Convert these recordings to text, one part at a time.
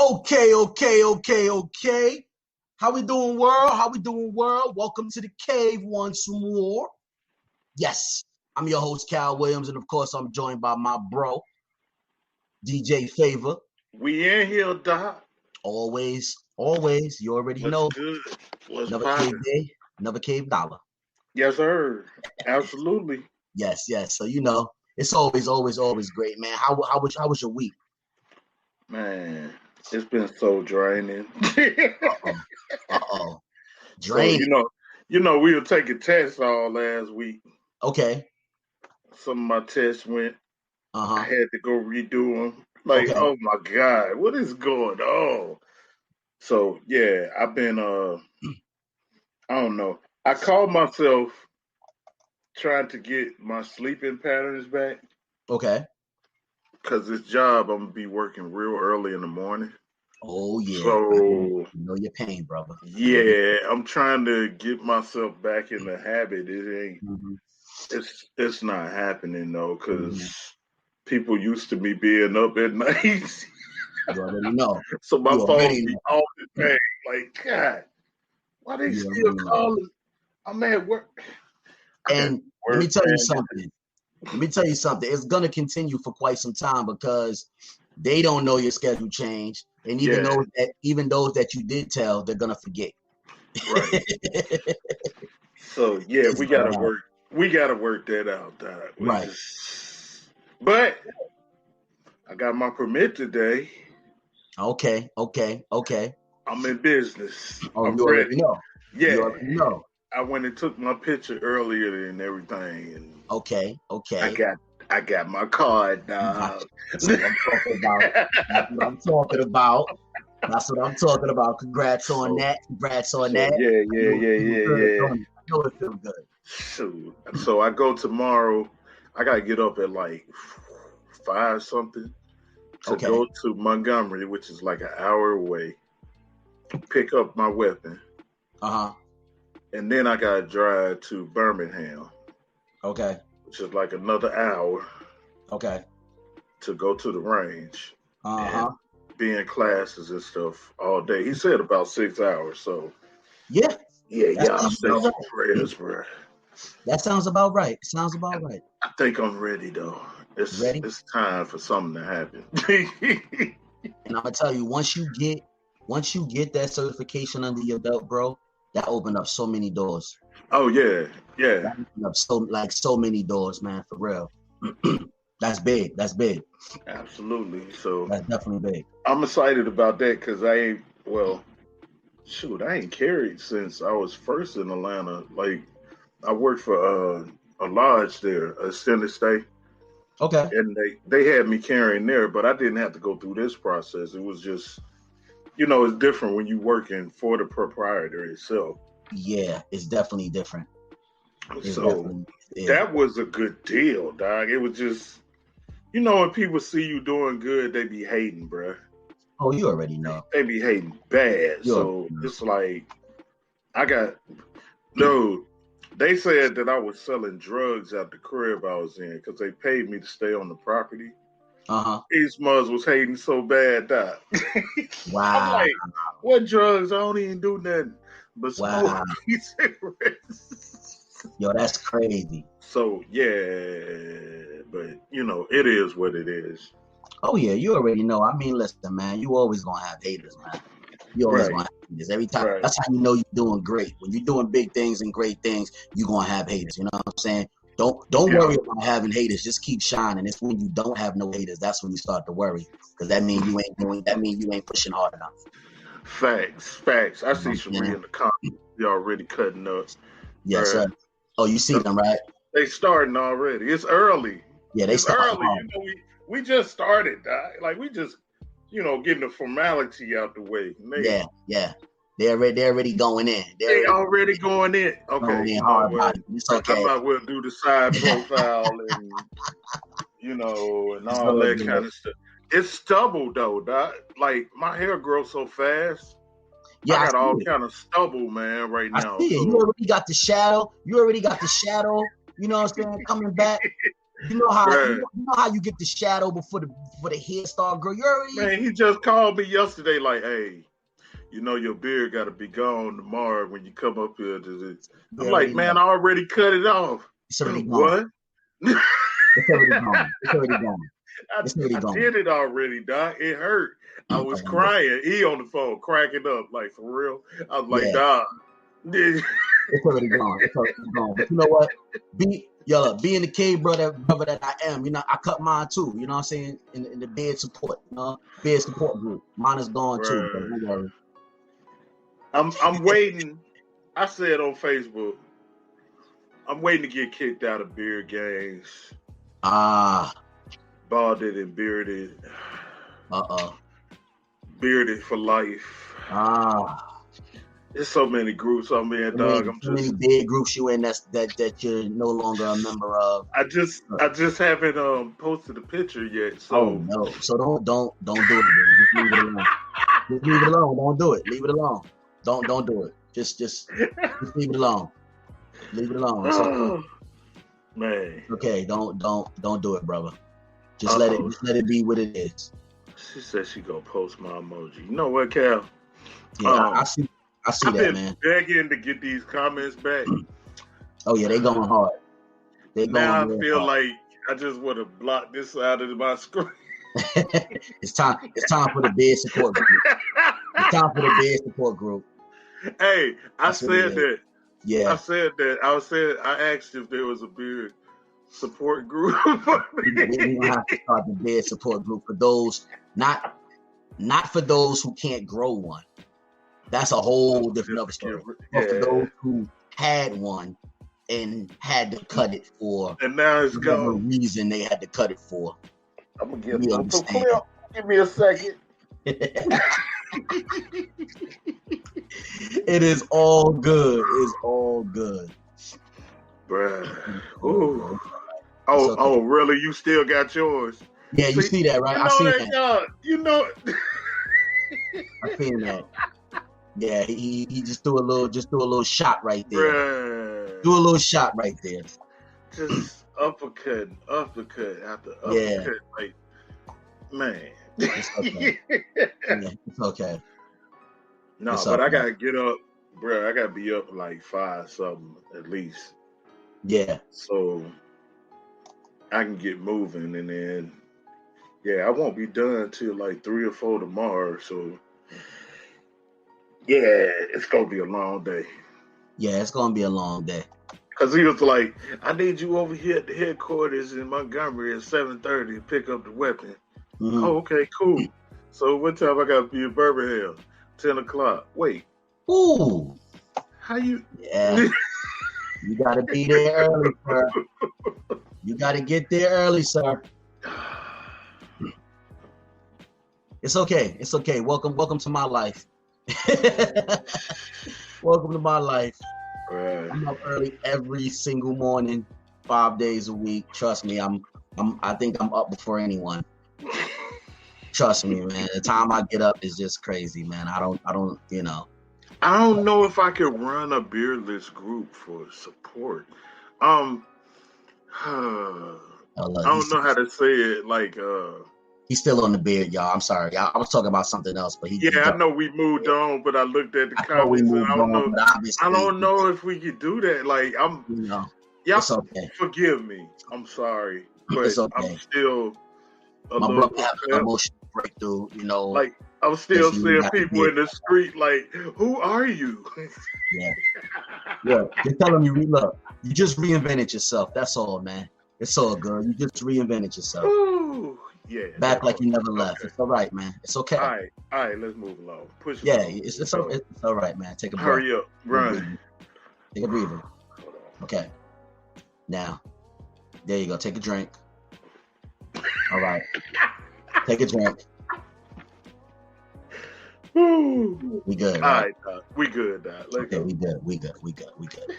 Okay. How we doing, world? Welcome to the cave once more. Yes, I'm your host, Cal Williams, and of course, I'm joined by my bro, DJ Favor. We in here, Doc. Always. You already What's know. good? What's Another poppin'? cave day, another cave dollar. Yes, sir. Absolutely. Yes. So it's always great, man. How was your week? Man, it's been so draining. Uh-oh. So Draining. we were taking tests all last week. Okay. Some of my tests went. I Uh-huh. had to go redo them. Like, Okay. oh my God, what is going on? So yeah, I've been I don't know. I called myself trying to get my sleeping patterns back. Okay. Because this job, I'm gonna be working real early in the morning. Oh yeah. So I know your pain, brother. yeah, I'm trying to get myself back in the habit. It ain't. Mm-hmm. It's not happening though, because Mm-hmm. people used to me being up at night. You already know. So my You phone already be know. off the thing. Like, God, why they You still already know. calling? I'm at work. And let me tell you something. It's gonna continue for quite some time because they don't know your schedule changed, and even those that you did tell, they're gonna forget. Right. So yeah, It's we gonna gotta happen. work. We gotta work that out, Doc. Right. But I got my permit today. Okay. I'm in business. Oh, I'm you already ready. know. Yeah. You already know. I went and took my picture earlier and everything, and Okay. I got my card, dog. That's what I'm talking about. That's what I'm talking about. Congrats on that. Yeah. I know it feels good. So I go tomorrow. I gotta get up at like 5 something to go to Montgomery, which is like an hour away. Pick up my weapon. And then I gotta drive to Birmingham. Okay. Which is like another hour. Okay. To go to the range. And be in classes and stuff all day. He said about 6 hours. So yeah. I'll say some prayers, bro. That sounds about right. I think I'm ready though. It's time for something to happen. And I'm gonna tell you, once you get that certification under your belt, bro, that opened up so many doors. Oh yeah. That opened up so many doors, man, for real. That's big. Absolutely. So that's definitely big. I'm excited about that because I ain't carried since I was first in Atlanta. Like I worked for a lodge there, a extended stay. Okay. And they had me carrying there, but I didn't have to go through this process. It was just, it's different when you working for the proprietor itself. Yeah, it's definitely different. That was a good deal, dog. It was just, when people see you doing good, they be hating, bro. Oh, you already know. They be hating bad. It's like, they said that I was selling drugs at the crib I was in because they paid me to stay on the property. These mothers was hating so bad, dog. Wow. I'm like, what drugs? I don't even do nothing but smoke cigarettes. Yo, that's crazy. So yeah, but it is what it is. Oh yeah, you already know. I mean, listen, man, you always gonna have haters, man. You always gonna have haters every time. Right. That's how you know you're doing great. When you're doing big things and great things, you're gonna have haters. You know what I'm saying? Don't worry about having haters. Just keep shining. It's when you don't have no haters that's when you start to worry, because that means you ain't pushing hard enough. Facts. I see Sheree in the comments. You're already cutting up. Yes, sir. Oh, you see them, right? They starting already. It's early. Yeah, it's early. We just started. Like we just, getting the formality out the way. Yeah. They're already going in. They already going in. Okay. Going in hard body. It's okay. I might well do the side profile and and all that kind of stuff. It's stubble though, Doc. Like my hair grows so fast. Yeah, I got all kind of stubble, man, right now. You already got the shadow. You know what I'm saying? Coming back. You know how you get the shadow before the hair start growing. You already. Man, he just called me yesterday, like, hey, you know your beard got to be gone tomorrow when you come up here to this. I'm like, man, I already cut it off. It's already gone. What? It's already gone. It's already gone. I did it already, Doc. It hurt. I was crying. He on the phone, cracking up, like, for real. I was like, Doc. It's already gone. It's already gone. But you know what? Being the cave brother that I am, you know, I cut mine too. You know what I'm saying? In the bed support, bed support group. Mine is gone too. I'm waiting. I said on Facebook, I'm waiting to get kicked out of beard gangs. Balded and bearded. Bearded for life. There's so many groups I'm in, dog. So many big groups you in that you're no longer a member of. I just haven't posted a picture yet. So oh no. So don't do it. Then. Just leave it alone. Just leave it alone. Don't do it. Leave it alone. Don't do it. Just leave it alone. Leave it alone. Oh, man. Okay, don't do it, brother. Just let it be what it is. She said she gonna post my emoji. You know what, Cal? Yeah, I see I've that, man. Begging to get these comments back. Oh yeah, they going hard. Now I feel like I just want to block this side of my screen. It's time for the bed support group. It's time for the bed support group. Hey, I said that. Yeah. I said that. I asked if there was a beard support group. We're gonna have to start the bed support group for those, not for those who can't grow one. That's a whole different story. Yeah. But for those who had one and had to cut it for, and now it's gone. Reason they had to cut it for. I'm gonna give you. Give me a second. It is all good. It's all good. Bruh. Ooh. Oh, really? You still got yours? Yeah, you see that, right? I see that. You know. I seen that. Yeah, he just threw a little shot right there. Bruh. Do a little shot right there. Just uppercut after uppercut. Yeah. Like, man. It's okay. Yeah, it's okay. No, it's but okay. I gotta get up, bro. I gotta be up like 5 something at least. Yeah. So I can get moving, and then I won't be done till like 3 or 4 tomorrow. So yeah, it's gonna be a long day. Yeah, it's gonna be a long day. Cause he was like, "I need you over here at the headquarters in Montgomery at 7:30 to pick up the weapon." Mm-hmm. Oh, okay, cool. So what time I got to be in Birmingham? 10 o'clock. Wait. Ooh. How you? Yeah. You got to be there early, sir. You got to get there early, sir. It's okay. It's okay. Welcome to my life. Welcome to my life. Right. I'm up early every single morning, 5 days a week. Trust me, I think I'm up before anyone. Trust me, man. The time I get up is just crazy, man. I don't, you know. I don't know if I could run a beardless group for support. I don't know how to say it. Like, he's still on the beard, y'all. I'm sorry. I was talking about something else, but I know we moved on, but I looked at the comments and I don't know if we could do that. Like, y'all okay. Forgive me. I'm sorry, but it's okay. I'm still my brother have an emotional breakthrough, you know. Like, I'm still seeing people in the street like, who are you? Yeah. They're telling me, look, you just reinvented yourself. That's all, man. It's all good. You just reinvented yourself. Ooh, yeah. Back like you never left. Okay. It's all right, man. It's okay. All right, let's move along. Push it. Yeah, it's all right, man. Take a breath. Hurry up. Run. Take a breather. Okay. Now, there you go. Take a drink. All right. Take a drink. We good, right? All right, we good, Doc. Okay, we good.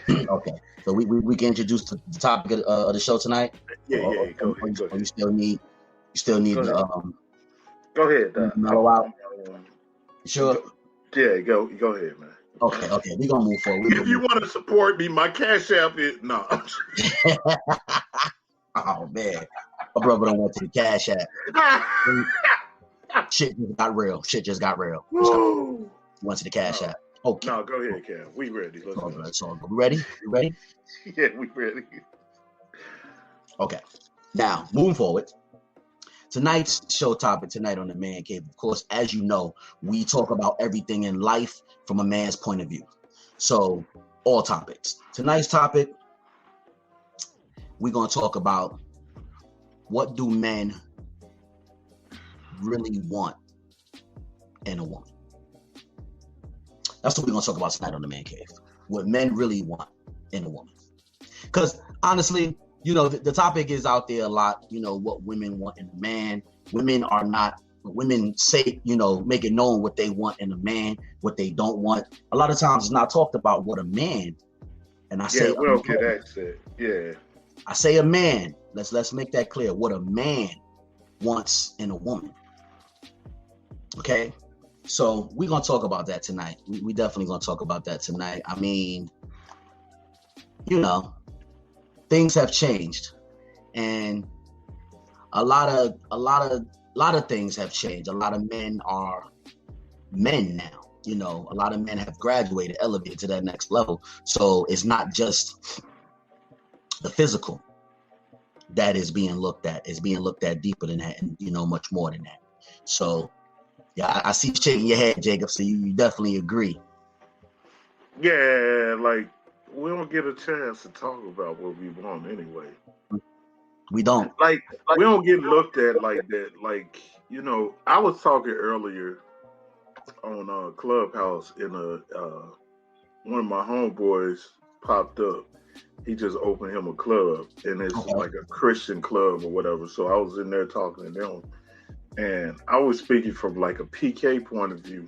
Okay, so we can introduce the topic of the show tonight. Yeah, go ahead. You still need the Go ahead, Doc. Mellow out. Sure. Yeah, go ahead, man. Okay, we gonna move forward. If you want to support me, my Cash App is no. Oh man, my brother done went to the Cash App. Shit just got real. Went to the Cash App. Okay. No, go ahead, Cam. We ready. Let's go. We ready? You ready? Yeah, we ready. Okay. Now, moving forward. Tonight's show topic tonight on the Man Cave, of course, as you know, we talk about everything in life from a man's point of view. So, all topics. Tonight's topic, we're going to talk about what do men really want in a woman. That's what we're going to talk about tonight on the Man Cave. What men really want in a woman. Because honestly, you know, the topic is out there a lot, you know, what women want in a man. Women say, you know, make it known what they want in a man, what they don't want. A lot of times it's not talked about what a man, and I say, we don't get access. Yeah. I say a man, let's make that clear, what a man wants in a woman. Okay? So we're going to talk about that tonight. We definitely going to talk about that tonight. I mean, you know, things have changed, and a lot of things have changed. A lot of men are men now. You know, a lot of men have graduated, elevated to that next level. So it's not just the physical that is being looked at. It's being looked at deeper than that, and you know, much more than that. So yeah, I see you shaking your head, Jacob. So you definitely agree. Yeah, like we don't get a chance to talk about what we want anyway. We don't. Like we don't get looked at like that. Like, you know, I was talking earlier on Clubhouse in one of my homeboys popped up. He just opened him a club, and it's like a Christian club or whatever. So I was in there talking to them, and I was speaking from like a PK point of view.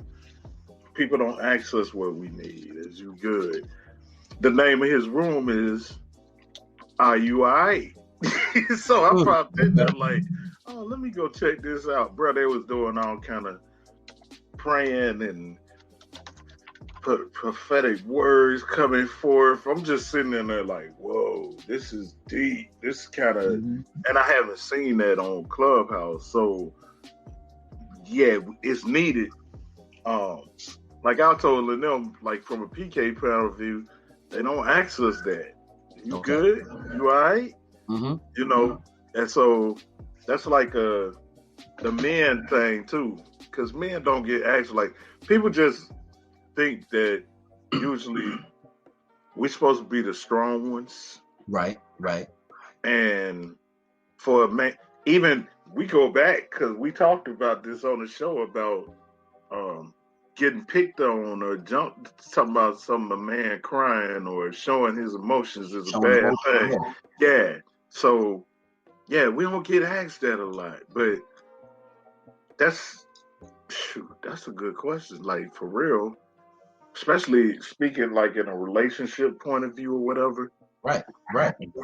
People don't ask us what we need. Is you good? The name of his room is Are You Alright? So I popped in there like, oh, let me go check this out. Bro, they was doing all kind of praying and prophetic words coming forth. I'm just sitting in there like, whoa, this is deep. This kind of, and I haven't seen that on Clubhouse. So yeah, it's needed. Like I told them, like from a PK point of view, they don't ask us that. You good? You all right? You know, and so that's like the men thing too, because men don't get asked. Like people just think that usually we're supposed to be the strong ones, right? And for a man, even we go back because we talked about this on the show about getting picked on or talking about a man crying or showing his emotions is a bad thing. Yeah. So, yeah, we don't get asked that a lot, but that's a good question. Like for real, especially speaking like in a relationship point of view or whatever. Right.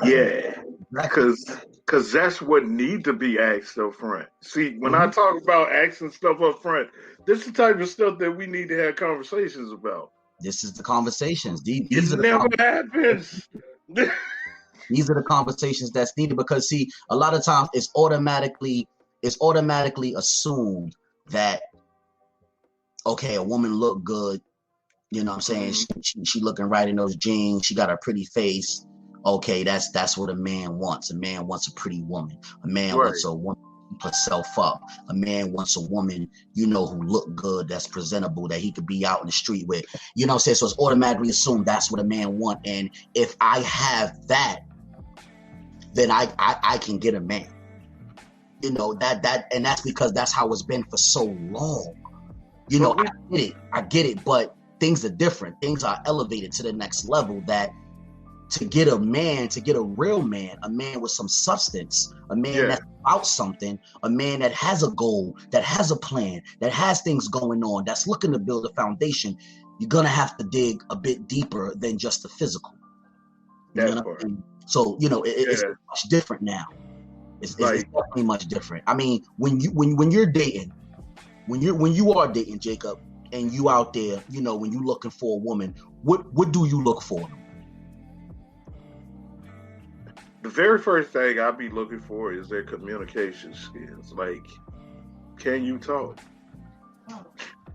Yeah, because that's what need to be asked up front. See, when I talk about asking stuff up front, this is the type of stuff that we need to have conversations about. This is the conversations. It never happens. These are the conversations that's needed because see, a lot of times it's automatically assumed that okay, a woman look good, you know what I'm saying? She looking right in those jeans, she got a pretty face. Okay, that's what a man wants. A man wants a pretty woman. A man wants a woman who puts herself up. A man wants a woman, you know, who look good, that's presentable, that he could be out in the street with. You know what I'm saying? So it's automatically assumed that's what a man wants. And if I have that, then I can get a man. You know, that and that's because that's how it's been for so long. You know, I get it, but things are different. Things are elevated to the next level that to get a real man, a man with some substance, a man that's about something, a man that has a goal, that has a plan, that has things going on, that's looking to build a foundation, you're going to have to dig a bit deeper than just the physical. So, you know, it's much different now. It's definitely much different. I mean, when you're dating, when you are dating, Jacob, and you out there, you know, when you looking for a woman, what do you look for? the very first thing I'll be looking for is their communication skills. Like, can you talk?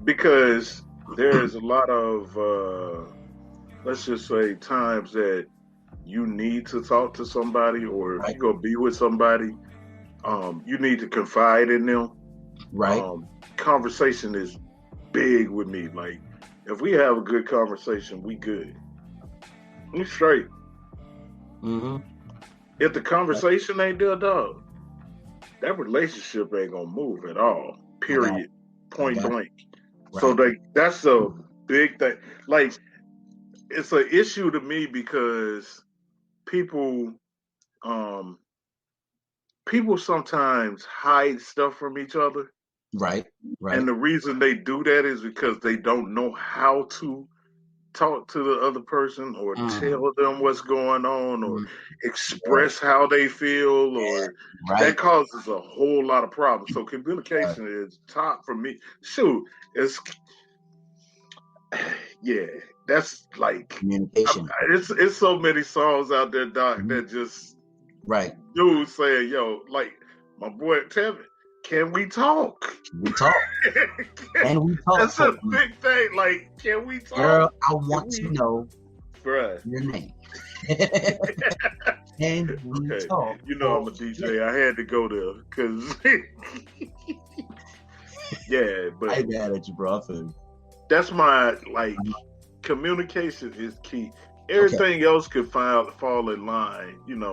Because there's a lot of, let's just say, times that you need to talk to somebody, or if you're going to be with somebody, you need to confide in them. Right. Conversation is big with me. Like, if we have a good conversation, we good. We straight. Mm-hmm. If the conversation ain't there, dog, that relationship ain't gonna move at all. Period. Point blank. Right. So that's a big thing. Like, it's an issue to me because people sometimes hide stuff from each other. Right. And the reason they do that is because they don't know how to talk to the other person or tell them what's going on or express how they feel, or that causes a whole lot of problems. So communication is top for me. Shoot, that's like communication. It's so many songs out there, Doc, that just dudes saying, yo, like my boy Tevin, can we talk? Can we talk? Can we talk? That's a big thing. Like, can we talk? Girl, I want to know your name. Can we talk? You know I'm a DJ. I had to go there because but I mad at you, bro. That's my communication is key. Everything else could fall in line, you know.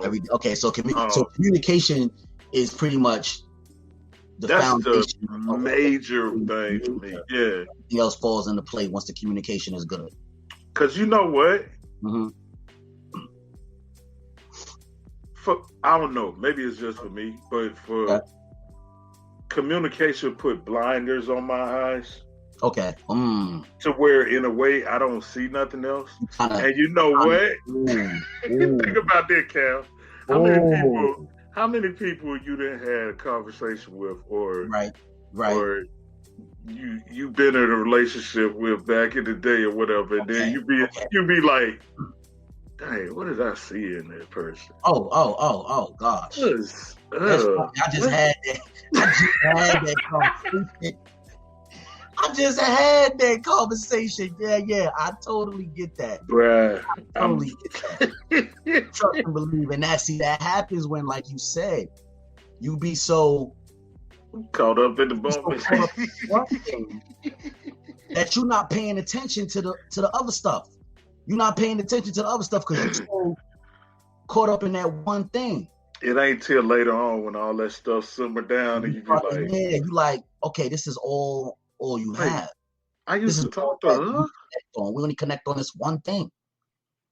So communication is pretty much that's foundation the major thing for me. Yeah. Everything else falls into play once the communication is good. Because you know what? I don't know. Maybe it's just for me, but for communication put blinders on my eyes. Okay. To where, in a way, I don't see nothing else. And you know what? Think about that, Cal. How many people you didn't have a conversation with, or or you been in a relationship with back in the day or whatever, and then you be like, dang, what did I see in that person? Oh gosh. I just had that conversation. I just had that conversation. Yeah, I totally get that. Bruh. I totally get that. Trust and believe. And that happens when, like you said, you be so caught up in the moment that you're not paying attention to the other stuff. You're not paying attention to the other stuff because you're so caught up in that one thing. It ain't till later on when all that stuff simmer down and you be like, you like, okay, this is all you have. I used to talk to her. We only connect on this one thing.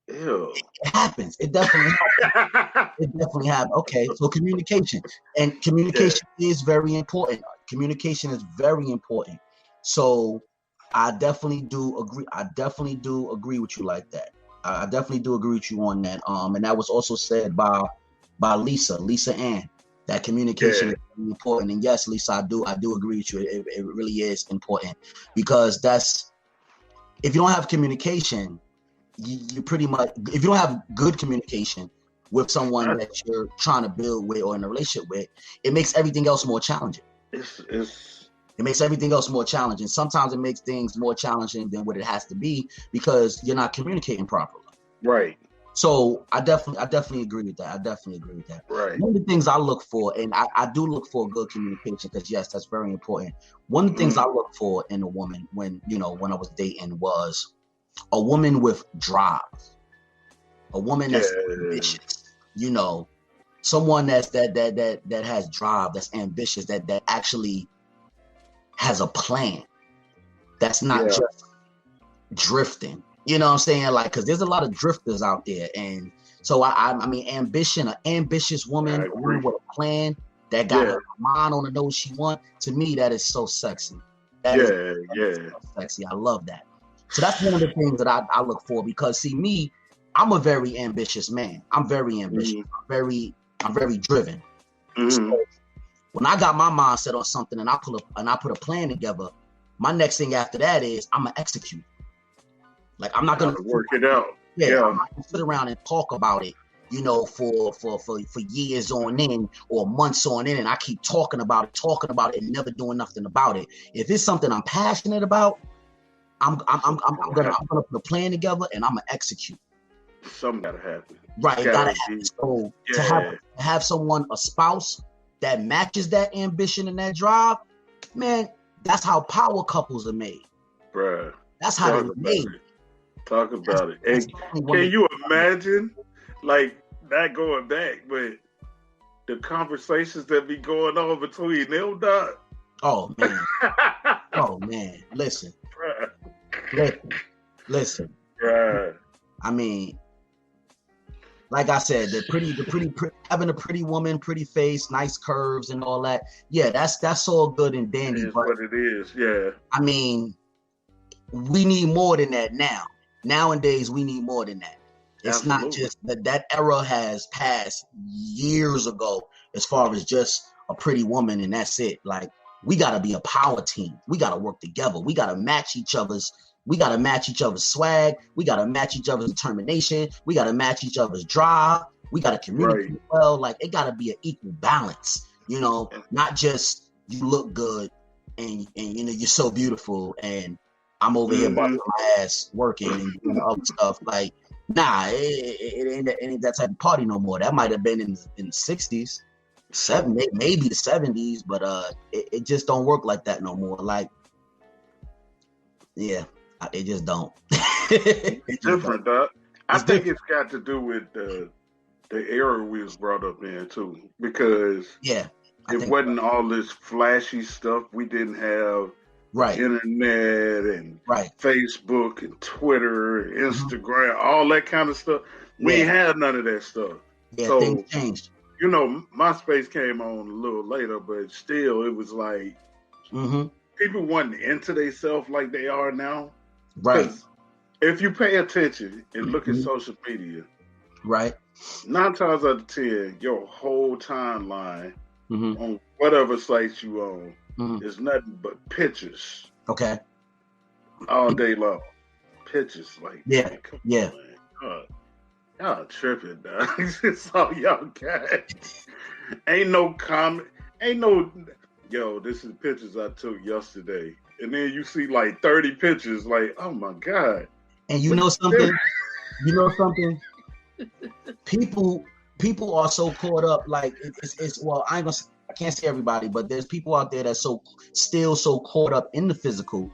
Ew. It happens. It definitely happens. It definitely happens. Okay, so communication. And communication is very important. Communication is very important. So I definitely do agree. I definitely do agree with you like that. I definitely do agree with you on that. And that was also said by Lisa Ann. That communication is really important. And yes, Lisa, I do agree with you. It really is important because if you don't have communication, you pretty much, if you don't have good communication with someone that you're trying to build with or in a relationship with, it makes everything else more challenging. It makes everything else more challenging. Sometimes it makes things more challenging than what it has to be because you're not communicating properly. Right. So I definitely agree with that. Right. One of the things I look for, and I do look for good communication because yes, that's very important. One of the things I look for in a woman when I was dating was a woman with drive, a woman that's ambitious. Someone that has drive, that's ambitious, that actually has a plan. That's not just drifting. You know what I'm saying? Like, because there's a lot of drifters out there. And so, I mean, ambition, an ambitious woman, a woman with a plan that got her mind on the nose she wants, to me, that is so sexy. That is so sexy. I love that. So that's one of the things that I look for because, see, me, I'm a very ambitious man. I'm very ambitious. I'm very driven. So when I got my mindset on something and I put a plan together, my next thing after that is I'm going to execute. Like, I'm not going to work it out. I'm not going to sit around and talk about it you know, for years on end or months on end, and I keep talking about it, and never doing nothing about it. If it's something I'm passionate about, I'm gonna put a plan together and I'm gonna execute. Something gotta happen. Right, it gotta happen. So to have someone, a spouse that matches that ambition and that drive, man, that's how power couples are made. Bruh. That's how they're made. Talk about it. And can you imagine, like, not going back, but the conversations that be going on between them, dog? Oh, man. Oh, man. Listen. Listen. Bruh. I mean, like I said, having a pretty woman, pretty face, nice curves and all that. Yeah, that's all good and dandy. It's what it is, yeah. I mean, we need more than that now. Nowadays, we need more than that. It's Absolutely. Not just that era has passed years ago as far as just a pretty woman and that's it. Like, we got to be a power team. We got to work together. We got to match each other's swag. We got to match each other's determination. We got to match each other's drive. We got to communicate well. Like, it got to be an equal balance, you know, not just you look good and you know, you're so beautiful and I'm over here busting my ass working and doing other stuff. Like, nah, it ain't that type of party no more. That might have been in the 60s, maybe the 70s, but it just don't work like that no more. Like, yeah, it just don't. It's different, Doc. I think it's got to do with the era we was brought up in too, because it wasn't all this flashy stuff. We didn't have internet and Facebook and Twitter and Instagram, all that kind of stuff. We ain't had none of that stuff. Yeah, so things changed. You know, MySpace came on a little later, but still, it was like people wasn't into themselves like they are now. Right. If you pay attention and look at social media, 9 times out of 10, your whole timeline on whatever sites you own is nothing but pictures. Okay. All day long. Pictures. Like, man, on, man. Y'all tripping, dog. It's all y'all got. Ain't no comment. Ain't no, yo, this is pictures I took yesterday. And then you see like 30 pictures, like, oh my God. And you know something? People are so caught up, like it's well, I can't say everybody, but there's people out there that's still so caught up in the physical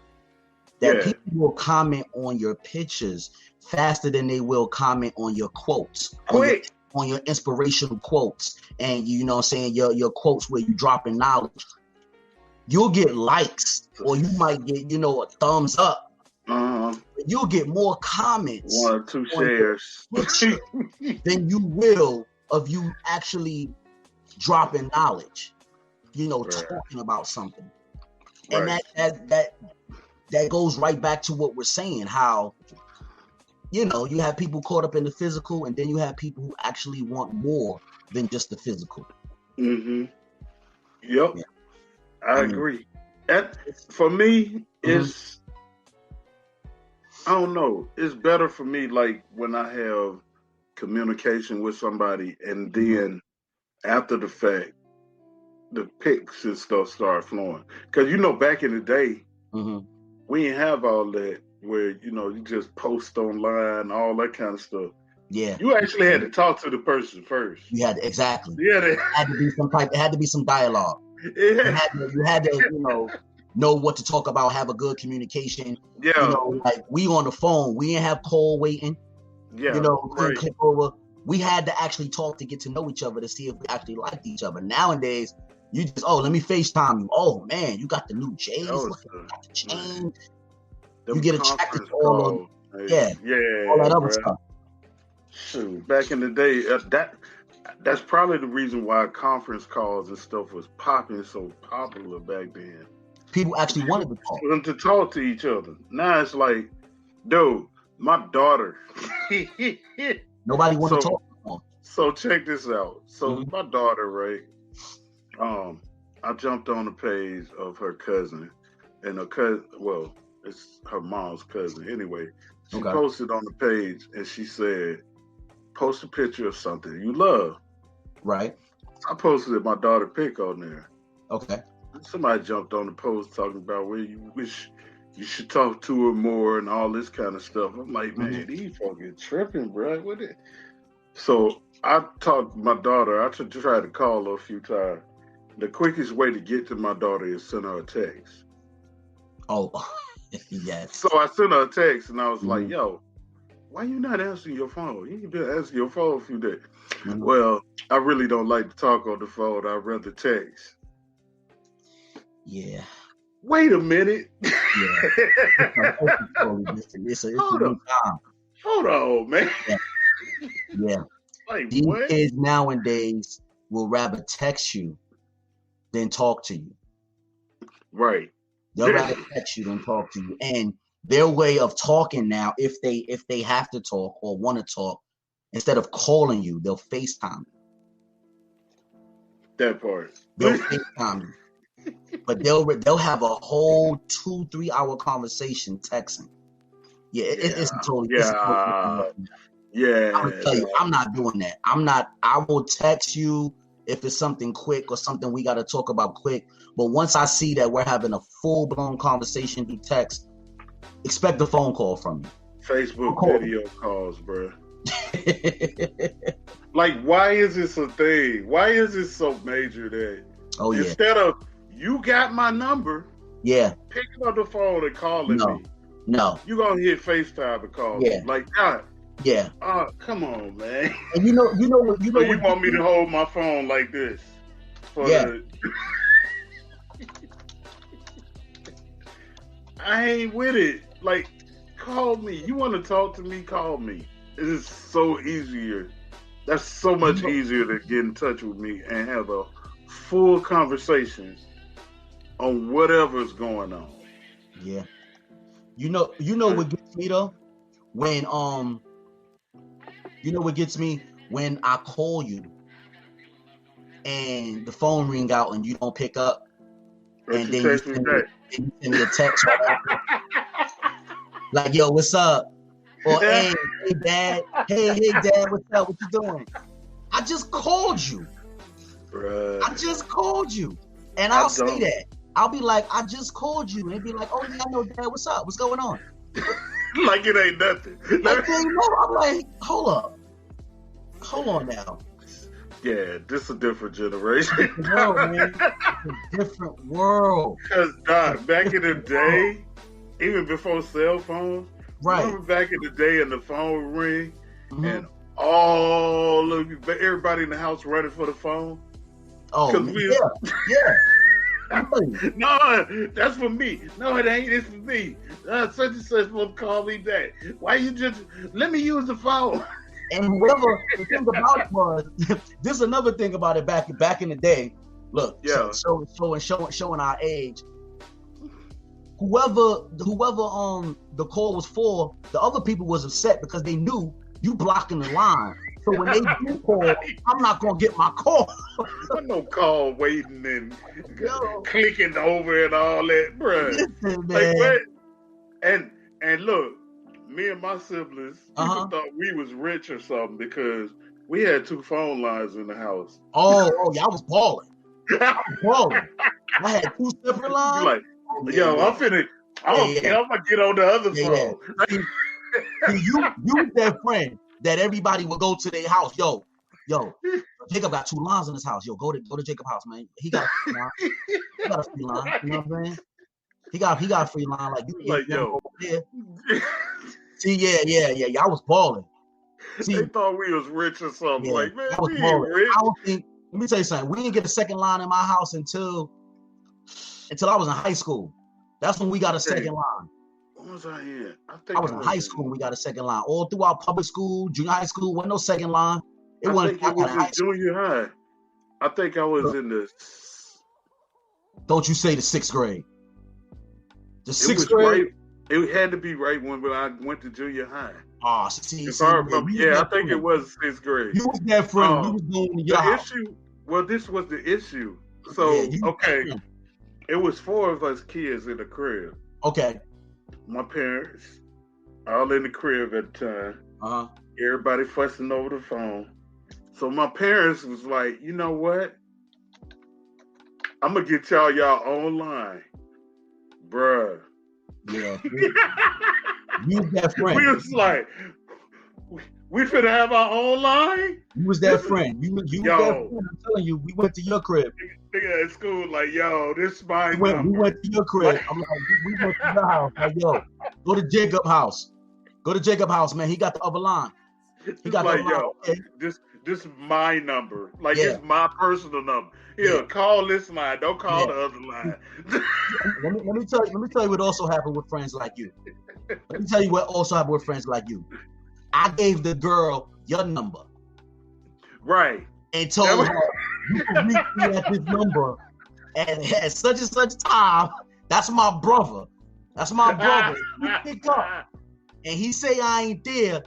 that people will comment on your pictures faster than they will comment on your quotes. On your inspirational quotes, and you know what I'm saying, your quotes where you dropping knowledge. You'll get likes, or you might get, you know, a thumbs up. You'll get more comments, 1 or 2 shares, than you will of you actually dropping knowledge. You know, talking about something, and that goes right back to what we're saying. How, you know, you have people caught up in the physical, and then you have people who actually want more than just the physical. Yep. Yeah. I agree. That, for me, is I don't know. It's better for me, like, when I have communication with somebody, and then after the fact, the pics and stuff start flowing. Because, you know, back in the day, we didn't have all that where, you know, you just post online, all that kind of stuff. Yeah. You actually had to talk to the person first. You had to, exactly. Yeah. It had to be some dialogue. Yeah. You had to, you know what to talk about, have a good communication. Yeah. You know, like, we on the phone, we didn't have call waiting. Yeah. You know, click over. We had to actually talk to get to know each other to see if we actually liked each other. Nowadays, you just, let me FaceTime you. Oh man, you got the new J's. You got the chain. You get attracted to all of all that other stuff. Shoot, back in the day, that's probably the reason why conference calls and stuff was so popular back then. People actually wanted to talk to each other. Now it's like, dude, my daughter. Nobody want to talk to them. So check this out. So my daughter, right? I jumped on the page of her cousin, and her cousin, well, it's her mom's cousin anyway. She posted on the page and she said, post a picture of something you love. Right. I posted my daughter pic on there. Okay. Somebody jumped on the post talking about where you wish you should talk to her more and all this kind of stuff. I'm like, man, these fucking tripping, bro. What it? So I talked to my daughter. I tried to call her a few times. The quickest way to get to my daughter is send her a text. Oh, yes. So I sent her a text and I was like, yo, why you not answering your phone? You been answering your phone a few days. Well, I really don't like to talk on the phone. I'd rather text. Yeah. Wait a minute. Yeah. It's a new time. Hold on, man. Yeah. Like, these what? kids nowadays will rather text you than talk to you. Right. They'll rather text you than talk to you. And their way of talking now, if they have to talk or want to talk, instead of calling you, they'll FaceTime you. That part. They'll FaceTime you. But they'll have a whole 2-3 hour conversation texting. Yeah, it's totally. Yeah. I'm gonna tell you, I'm not doing that. I will text you if it's something quick or something we got to talk about quick. But once I see that we're having a full blown conversation through text, expect a phone call from me. Facebook video calls, bro. Like, why is this a thing? Why is this so major that instead of you got my number, picking up the phone and calling me, no, you gonna hit FaceTime and call me? Like, God. Yeah. Come on, man. And you want me to hold my phone like this? I ain't with it. Like, call me. You want to talk to me? Call me. It is so easier. That's so much easier to get in touch with me and have a full conversation on whatever's going on. Yeah. You know what gets me though? When what gets me? When I call you and the phone ring out and you don't pick up, and then you send me a text like, yo, what's up? Or hey dad, hey dad, what's up? What you doing? I just called you. Bruh. I just called you. And I'll say that. I'll be like, I just called you. And be like, oh yeah, I know, dad, what's up? What's going on? Like it ain't nothing. I'm like, hold on now. Yeah, this is a different generation. World, man. It's a different world. Because back in the day, even before cell phones, remember back in the day and the phone would ring and everybody in the house running for the phone? Oh, yeah. No, that's for me. No, it ain't. It's for me. Such and such will call me back. Why you just let me use the phone? And whoever the thing about it was, this is another thing about it back in the day. Look, showing our age. Whoever the call was for, the other people was upset because they knew you blocking the line. So when they do call, I'm not gonna get my call. No call waiting and clicking over and all that, bro. Listen, man. Like, and look, me and my siblings, people thought we was rich or something because we had 2 phone lines in the house. Oh, yeah, I was balling. I had 2 separate lines. Like, I'm gonna get on the other phone. You that friend that everybody will go to their house. Yo, Jacob got 2 lines in his house. Yo, go to Jacob's house, man. He got a free line. You know what I'm saying? He got a free line. Like, yo. See, yeah. I was balling. See, they thought we was rich or something. Yeah, like, man, we ain't rich. Let me tell you something. We didn't get a second line in my house until I was in high school. That's when we got a second line. What was I in? I was in high school when we got a second line. All throughout public school, junior high school, wasn't no second line. I think it was in junior high. I think I was in the... Don't you say the 6th grade. The 6th grade? It had to be right when I went to junior high. I think it was 6th grade. You was that friend. You was going to your house. This was the issue. So, it was 4 of us kids in the crib. Okay. My parents, all in the crib at the time. Everybody fussing over the phone. So my parents was like, you know what? I'm gonna get y'all online, bruh. Yeah. You that friend. We was like, we finna have our own line. You was that friend. You was that friend. I'm telling you, we went to your crib. Nigga at school, like, yo, this is my number. We went to your crib. I'm like, we went to your house. Like, yo, go to Jacob house. Go to Jacob house, man. He got the other line. He got like, the other line. Yo, this is my number. Like, it's my personal number. Here, call this line. Don't call the other line. let me tell you what also happened with friends like you. Let me tell you what also happened with friends like you. I gave the girl your number. Right. And told her, you can reach me at this number and at such and such time. That's my brother. That's my brother. You pick up and he say I ain't there.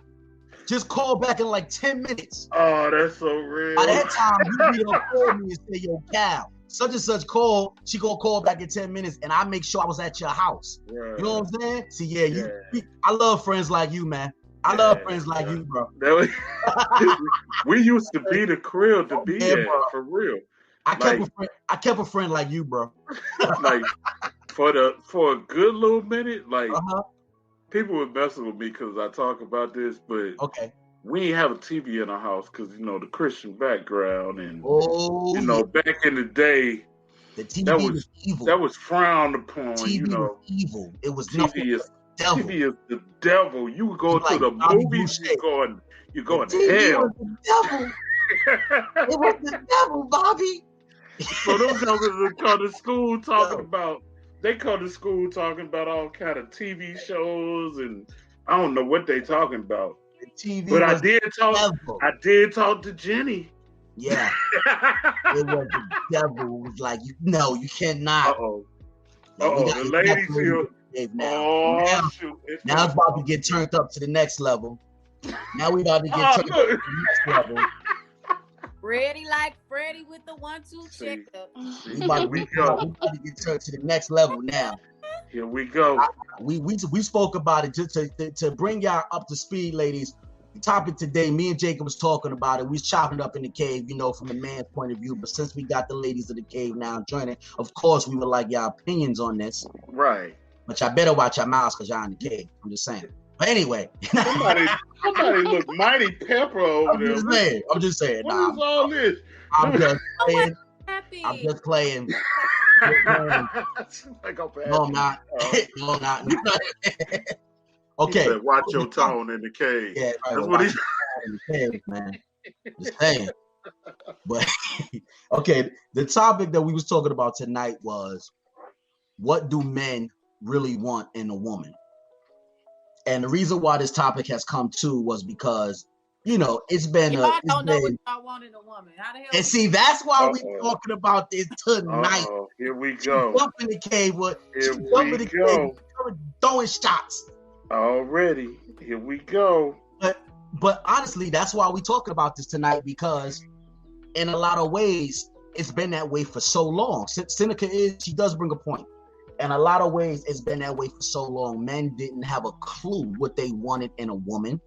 Just call back in like 10 minutes. Oh, that's so real. By that time, you need to call me and say, yo, Cal, such and such call. She gonna call back in 10 minutes and I make sure I was at your house. Right. You know what I'm saying? See, I love friends like you, man. I love friends like you, bro. We used to be the crib to be at, for real. I kept a friend like you, bro. Like for a good little minute, like people were messing with me because I talk about this, but we ain't have a TV in our house because the Christian background and back in the day, the TV was evil. That was frowned upon. TV was evil. It was TV is the devil. You go to the movies, you're going to hell. It was the devil, Bobby. So those guys come to school talking about. They come to school talking about all kind of TV shows, and I don't know what they talking about. The TV, but I did talk to Jenny. Yeah, it was the devil. It was like, you cannot. The ladies here. Now it's about to get turned up to the next level. Now we about to get turned up to the next level. Ready like Freddy with the 1-2 checkup. We about to get turned to the next level now. Here we go. We spoke about it just to bring y'all up to speed, ladies. The topic today, me and Jacob was talking about it. We was chopping it up in the cave, from a man's point of view. But since we got the ladies of the cave now joining, of course we would like y'all opinions on this. Right. But y'all better watch your mouths because y'all in the cave. I'm just saying. But anyway. somebody look mighty pepper over there. I'm just saying. What is all this? I'm just playing. No, I'm not. No, I'm not. Okay. He said, watch your tone in the cave. Yeah, right. That's what he's in the cave, man. Just saying. But okay, the topic that we was talking about tonight was, what do men really want in a woman? And the reason why this topic has come to was because, it's been I don't know what I want in a woman. How the hell? And see, that's why we're talking about this tonight. Here we go. Jump in the cave. Throwing shots. Already. Here we go. But honestly, that's why we're talking about this tonight, because in a lot of ways, it's been that way for so long. Seneca she does bring a point. In a lot of ways, it's been that way for so long. Men didn't have a clue what they wanted in a woman.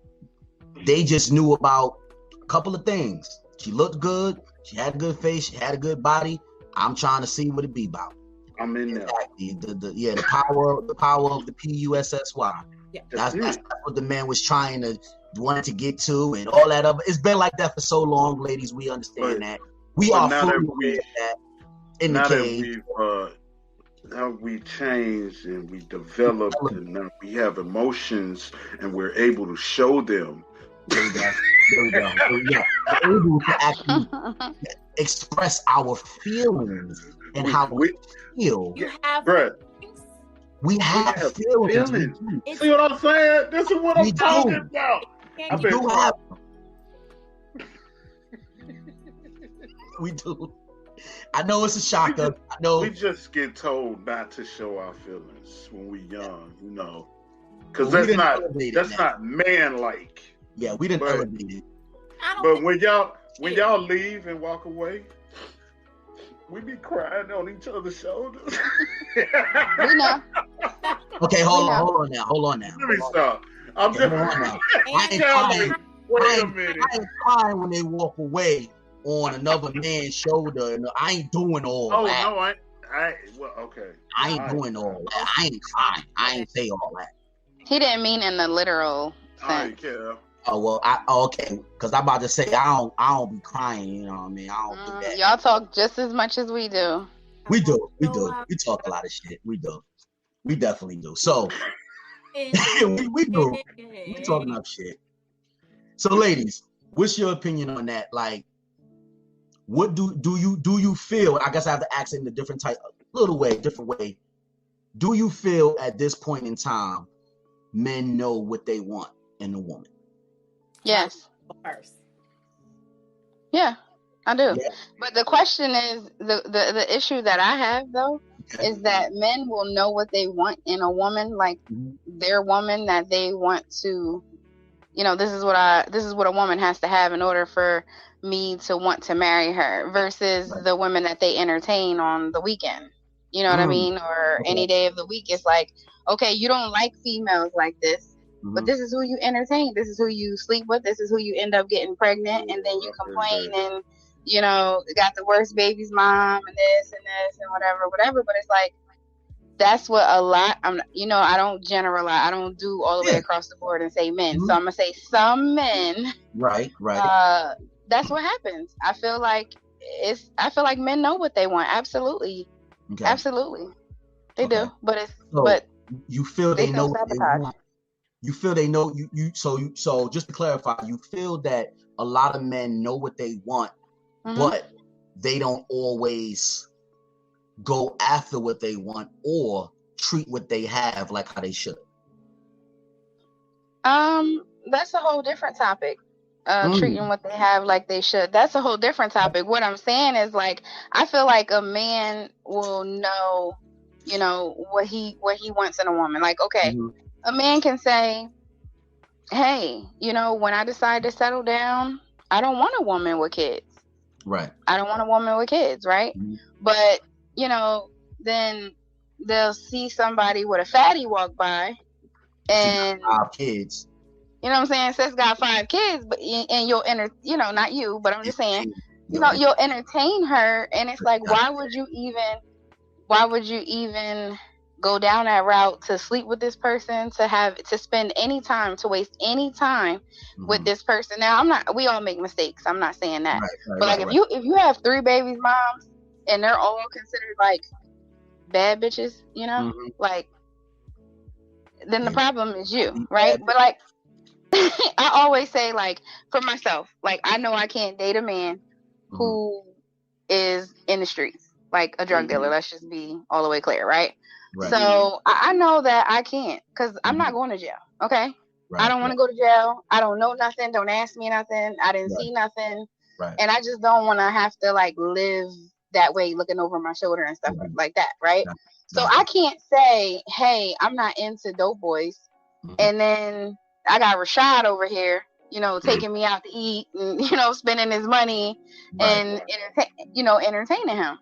They just knew about a couple of things. She looked good. She had a good face. She had a good body. I'm trying to see what it be about. I'm in there. The power of the PUSSY. Yeah. That's what the man was wanted to get to, and all that other. It's been like that for so long, ladies. We understand that. We are fully aware of that in the cave. Now we changed and we developed, and now we have emotions, and we're able to show them. There we go. We're able to actually express our feelings and how we feel. We have feelings. See what I'm saying? This is what I'm talking about. We do. I know it's a shocker. We just get told not to show our feelings when we're young, because that's not man-like. Yeah, we didn't elevate it. But when y'all leave and walk away, we be crying on each other's shoulders. We know. Okay, hold on now. Let me stop. I'm just. Wait a minute. I ain't crying when they walk away on another man's shoulder. And I ain't doing all that. Oh, no, well, okay. I ain't doing all that. I ain't crying. I ain't say all that. He didn't mean in the literal sense. Oh, well, okay. Because I'm about to say, I don't be crying, you know what I mean? I don't do that. Y'all talk just as much as we do. We do. We talk a lot of shit. We do. We definitely do. So, we do. We talk enough shit. So, ladies, what's your opinion on that? Like, what do you feel? I guess I have to ask it in a different way. Do you feel at this point in time, men know what they want in a woman? Yes. First. Yeah, I do. Yeah. But the question is, the issue that I have though is that men will know what they want in a woman, like their woman that they want to, this is what a woman has to have in order for me to want to marry her, versus the women that they entertain on the weekend. You know what I mean? Or any day of the week. It's like, okay, you don't like females like this, but this is who you entertain. This is who you sleep with. This is who you end up getting pregnant. And then you complain and, got the worst baby's mom and this and whatever. But it's like, that's what a lot, I don't generalize. I don't do all the way across the board and say men. So I'm going to say some men. Right. That's what happens. I feel like men know what they want. Absolutely. Okay. Absolutely. They do. But you feel they know what they want. You feel they know so just to clarify, you feel that a lot of men know what they want, but they don't always go after what they want or treat what they have like how they should. That's a whole different topic. Treating what they have like they should. That's a whole different topic. What I'm saying is, like, I feel like a man will know, what he wants in a woman. Like, okay, a man can say, hey, when I decide to settle down, I don't want a woman with kids. Right. I don't want a woman with kids, right? But, then they'll see somebody with a fatty walk by and 5 kids. You know what I'm saying? Sis got 5 kids, but and you'll not you, but I'm just saying, you'll entertain her, and it's like, why would you even go down that route to sleep with this person, to spend any time, to waste any time with this person? Now, we all make mistakes. I'm not saying that, but if you have 3 babies moms and they're all considered like bad bitches, like, then the problem is you, right? But like, I always say, like, for myself, like, I know I can't date a man who is in the streets, like a drug dealer. Let's just be all the way clear, right? So I know that I can't, because I'm not going to jail, okay? I don't want to go to jail. I don't know nothing. Don't ask me nothing. I didn't see nothing. And I just don't want to have to, like, live that way, looking over my shoulder and stuff like that, right? So I can't say, hey, I'm not into dope boys, and then I got Rashad over here, taking me out to eat and, spending his money and, entertaining him.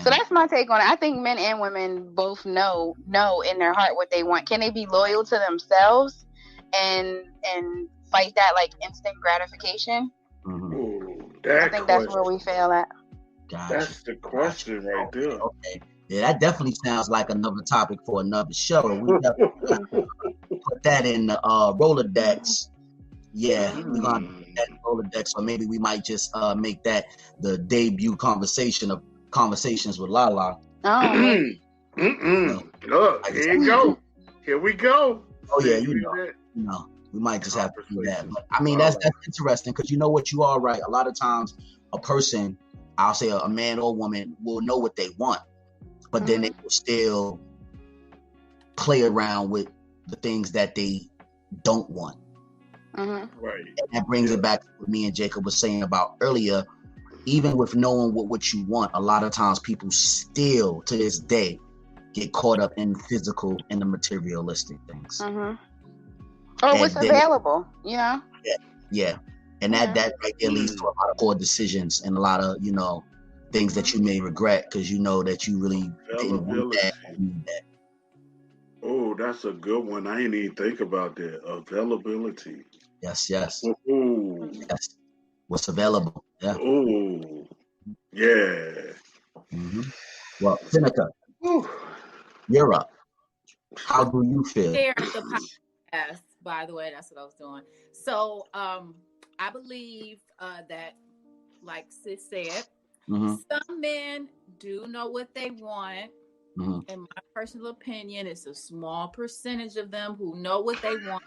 So that's my take on it. I think men and women both know in their heart what they want. Can they be loyal to themselves and fight that, like, instant gratification? I think that's where we fail at. Gotcha. That's the question right there. Okay. Yeah, that definitely sounds like another topic for another show. We definitely put that in the Rolodex. Yeah, we're gonna put that in Rolodex, or maybe we might just make that the debut conversation of Conversations with Lala. Oh. Look, here you go. Here we go. Oh yeah, we might just have to do that. But I mean, that's interesting, because you know what, you are right. A lot of times, a person, I'll say a man or woman, will know what they want, but then they will still play around with the things that they don't want. Right. And that brings it back to what me and Jacob was saying about earlier. Even with knowing what you want, a lot of times people still, to this day, get caught up in physical and the materialistic things. Or what's available, Yeah. And that right there leads to a lot of poor decisions and a lot of, things that you may regret, because you know that you really didn't want that. Oh, that's a good one. I didn't even think about that. Availability. Yes. Oh, Yes. What's available? Yeah. Ooh. Yeah. Mm-hmm. Well, Seneca, you're up. How do you feel? Share the podcast, by the way, that's what I was doing. So I believe that, like Sis said, some men do know what they want. In my personal opinion, it's a small percentage of them who know what they want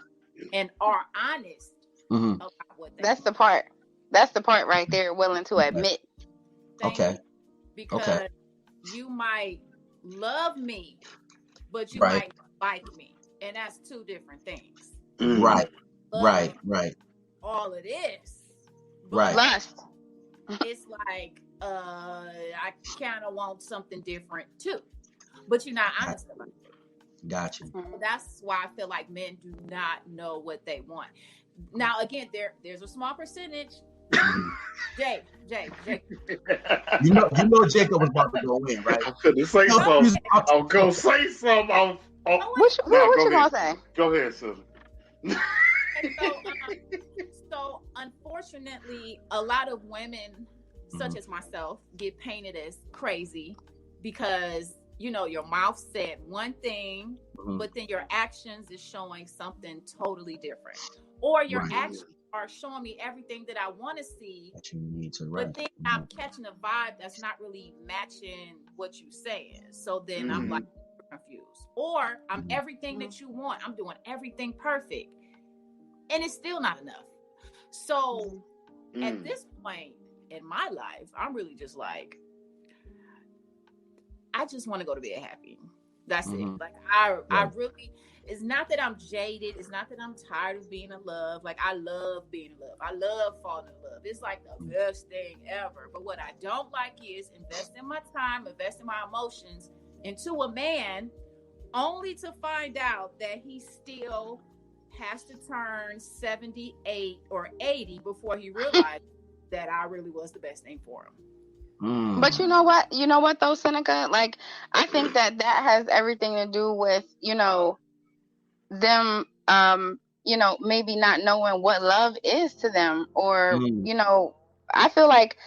and are honest about what they want. That's the part right there, willing to admit. Thank you. Because you might love me, but you might like me. And that's two different things. Right. All it is. Lust. It's like, I kind of want something different too. But you're not honest about it. Gotcha. That's why I feel like men do not know what they want. Now, again, there's a small percentage. Jay. You know Jacob was about to go in, right? I'm gonna say something. I'm gonna say something. What you gonna say? Go ahead, Susan. So, unfortunately, a lot of women, such as myself, get painted as crazy because, you know, your mouth said one thing, but then your actions is showing something totally different. Or your actions are showing me everything that I want to see, that you need to, but then I'm catching a vibe that's not really matching what you saying. So then I'm like confused. Or I'm everything that you want. I'm doing everything perfect. And it's still not enough. So at this point in my life, I'm really just like, I just want to go to bed happy. That's it. Like I really, it's not that I'm jaded. It's not that I'm tired of being in love. Like I love being in love. I love falling in love. It's like the best thing ever. But what I don't like is investing my time, investing my emotions into a man only to find out that he still has to turn 78 or 80 before he realized that I really was the best thing for him. But you know what though, Seneca? Like, I think that has everything to do with, you know, them, you know, maybe not knowing what love is to them, or, you know, I feel like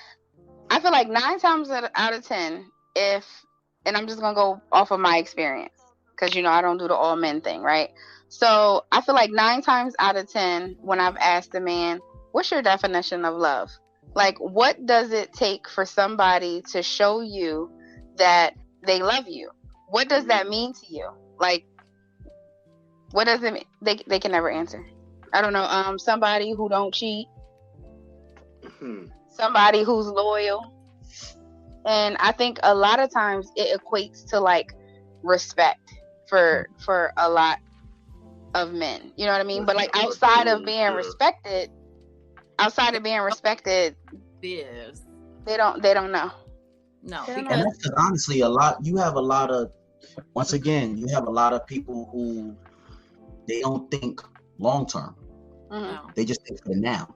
9 times out of 10, and I'm just going to go off of my experience, because, you know, I don't do the all men thing, right? So I feel like 9 times out of 10, when I've asked a man, what's your definition of love? Like, what does it take for somebody to show you that they love you? What does that mean to you? Like, what does it mean? They can never answer. I don't know. Somebody who don't cheat. Somebody who's loyal. And I think a lot of times it equates to like respect for a lot of men. You know what I mean? But like outside of being respected, Yes. They don't know. No, because honestly, you have a lot of people who they don't think long term. They just think for now.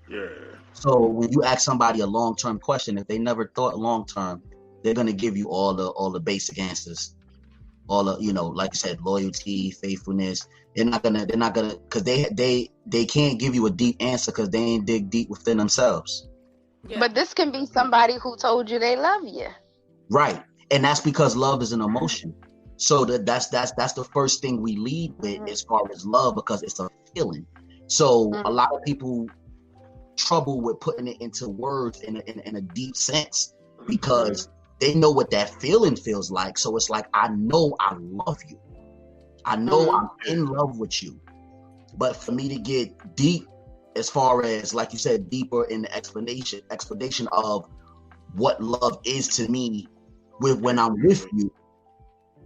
Yeah. So when you ask somebody a long term question, if they never thought long term, they're gonna give you all the basic answers. All the, you know, like you said, loyalty, faithfulness. They're not gonna because they can't give you a deep answer because they ain't dig deep within themselves. Yeah. But this can be somebody who told you they love you. Right. And that's because love is an emotion. So that's the first thing we lead with as far as love, because it's a feeling. So a lot of people trouble with putting it into words in a deep sense because they know what that feeling feels like. So it's like, I know I love you. I know I'm in love with you. But for me to get deep, as far as, like you said, deeper in the explanation of what love is to me when I'm with you,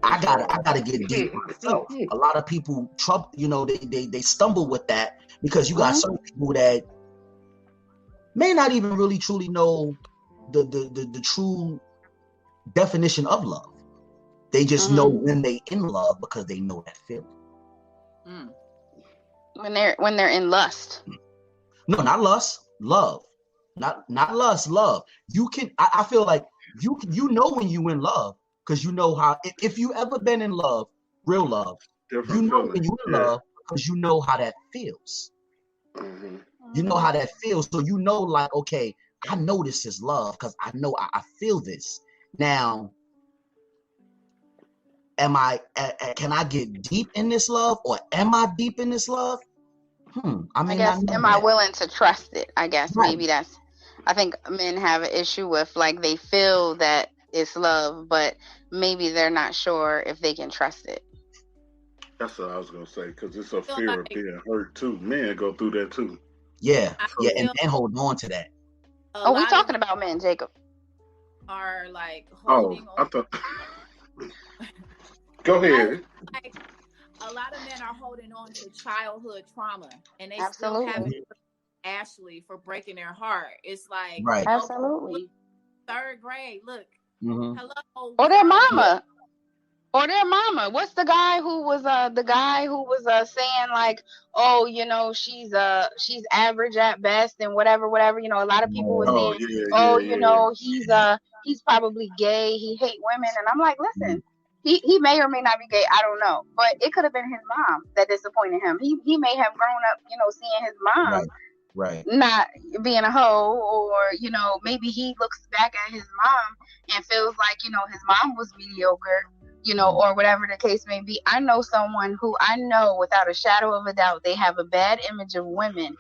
I gotta get deep myself. A lot of people they stumble with that because you got some people that may not even really truly know the true definition of love. They just know when they in love because they know that feeling. When they're in lust. No, not lust, love. Not lust, love. You can I feel like you know when you in love, because you know how, if you ever been in love, real love, you know when you in love because you know how that feels. You know how that feels. So you know, like, okay, I know this is love because I know I feel this. Now, can I get deep in this love, or am I deep in this love? I guess, am I willing to trust it? I guess maybe I think men have an issue with, like, they feel that it's love, but maybe they're not sure if they can trust it. That's what I was going to say, because it's a fear of being hurt too. Men go through that too. Yeah, and men hold on to that. We talking about men, Jacob. Are like holding on. I thought. Go ahead. Like, a lot of men are holding on to childhood trauma, and they Absolutely. still haven't Ashley for breaking their heart. It's like, right. Absolutely. 3rd grade. Look, hello. Or their mama. Or their mama. What's the guy who was saying, like, oh, you know, she's average at best and whatever. You know, a lot of people were saying, you know, he's probably gay. He hate women. And I'm like, listen, he may or may not be gay. I don't know. But it could have been his mom that disappointed him. He may have grown up, you know, seeing his mom not being a hoe, or, you know, maybe he looks back at his mom and feels like, you know, his mom was mediocre, you know, or whatever the case may be. I know someone who I know without a shadow of a doubt, they have a bad image of women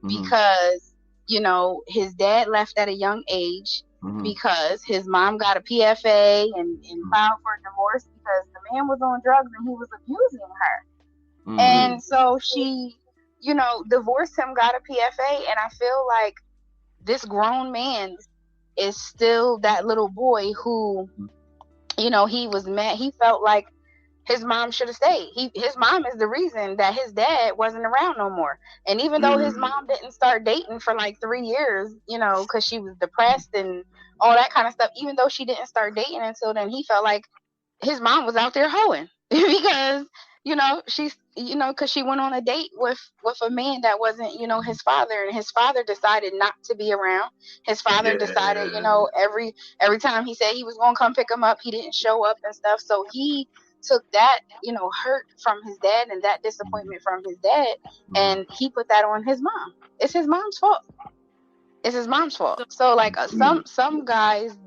because, you know, his dad left at a young age because his mom got a PFA and filed for a divorce because the man was on drugs and he was abusing her. And so she, you know, divorced him, got a PFA, and I feel like this grown man is still that little boy who, you know, he was mad. He felt like his mom should have stayed. His mom is the reason that his dad wasn't around no more. And even though his mom didn't start dating for like 3 years, you know, because she was depressed and all that kind of stuff, even though she didn't start dating until then, he felt like his mom was out there hoeing because, you know, because she went on a date with a man that wasn't, you know, his father, and his father decided not to be around. His father decided, you know, every time he said he was going to come pick him up, he didn't show up and stuff. So he took that, you know, hurt from his dad and that disappointment from his dad, and he put that on his mom. It's his mom's fault. So like some guys,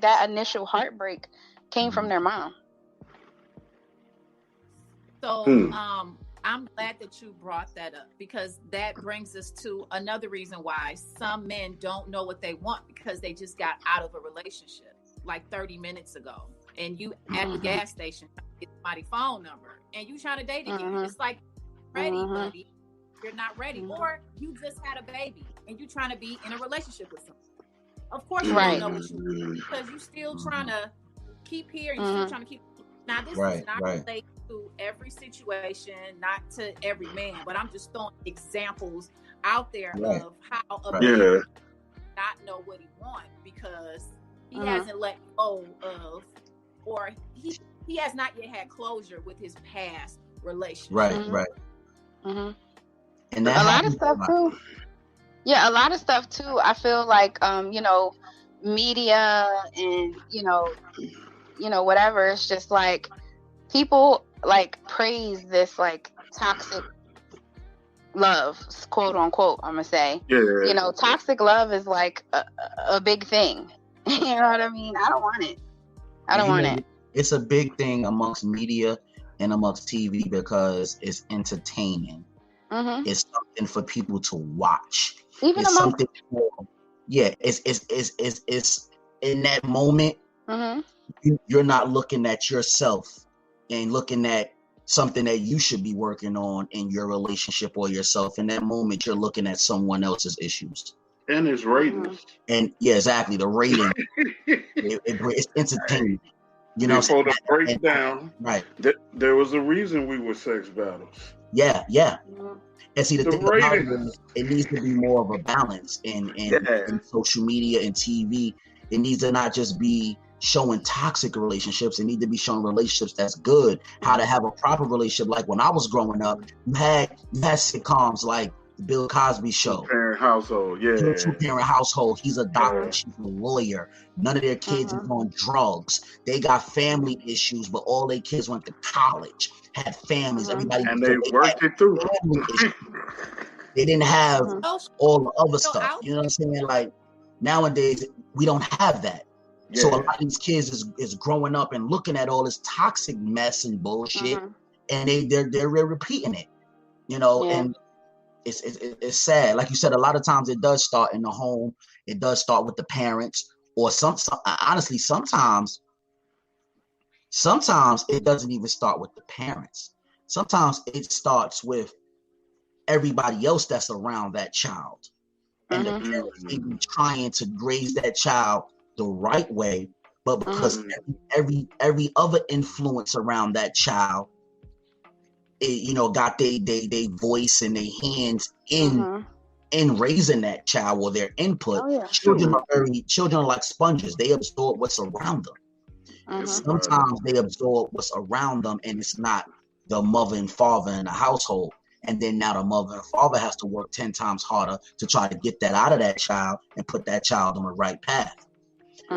that initial heartbreak came from their mom. So I'm glad that you brought that up, because that brings us to another reason why some men don't know what they want, because they just got out of a relationship like 30 minutes ago, and you at the gas station get somebody's phone number and you trying to date again. It's like, ready, buddy, you're not ready. Or you just had a baby and you trying to be in a relationship with someone. Of course you don't know what you want, because you still trying to keep here and you're still trying to keep. Now this is not related to every situation, not to every man, but I'm just throwing examples out there of how a man not know what he wants because he hasn't let go of, or he has not yet had closure with his past relationship. And a lot of stuff too. Yeah, a lot of stuff too. I feel like you know, media and you know whatever. It's just like people like praise this like toxic love, quote unquote. I'm gonna say, you know, toxic love is like a big thing. You know what I mean? I don't want it. I don't want it. It's a big thing amongst media and amongst TV because it's entertaining. It's something for people to watch. Even it's something for, it's in that moment. You're not looking at yourself and looking at something that you should be working on in your relationship or yourself. In that moment, you're looking at someone else's issues. And his ratings. And yeah, exactly. The rating. It's entertaining. You know, before the breakdown, there was a reason we were sex battles. Yeah. And see, the thing about it is, it needs to be more of a balance in social media and TV. It needs to not just be showing toxic relationships. It needs to be showing relationships that's good. How to have a proper relationship. Like when I was growing up, you had sitcoms like the Bill Cosby Show. Two-parent household, Two-parent household. He's a doctor. She's a lawyer. None of their kids is on drugs. They got family issues, but all their kids went to college, had families. Everybody and they worked it through. They didn't have all the other stuff. You know what I'm saying? Like nowadays, we don't have that. Yeah. So a lot of these kids is growing up and looking at all this toxic mess and bullshit, and they're repeating it. You know, and it's sad. Like you said, a lot of times it does start in the home. It does start with the parents, or honestly, sometimes it doesn't even start with the parents. Sometimes it starts with everybody else that's around that child, and the parents may be trying to raise that child the right way, but because every other influence around that child, got they voice and their hands in raising that child or their input. Children are like sponges. They absorb what's around them. Sometimes they absorb what's around them, and it's not the mother and father in the household. And then now the mother and father has to work 10 times harder to try to get that out of that child and put that child on the right path.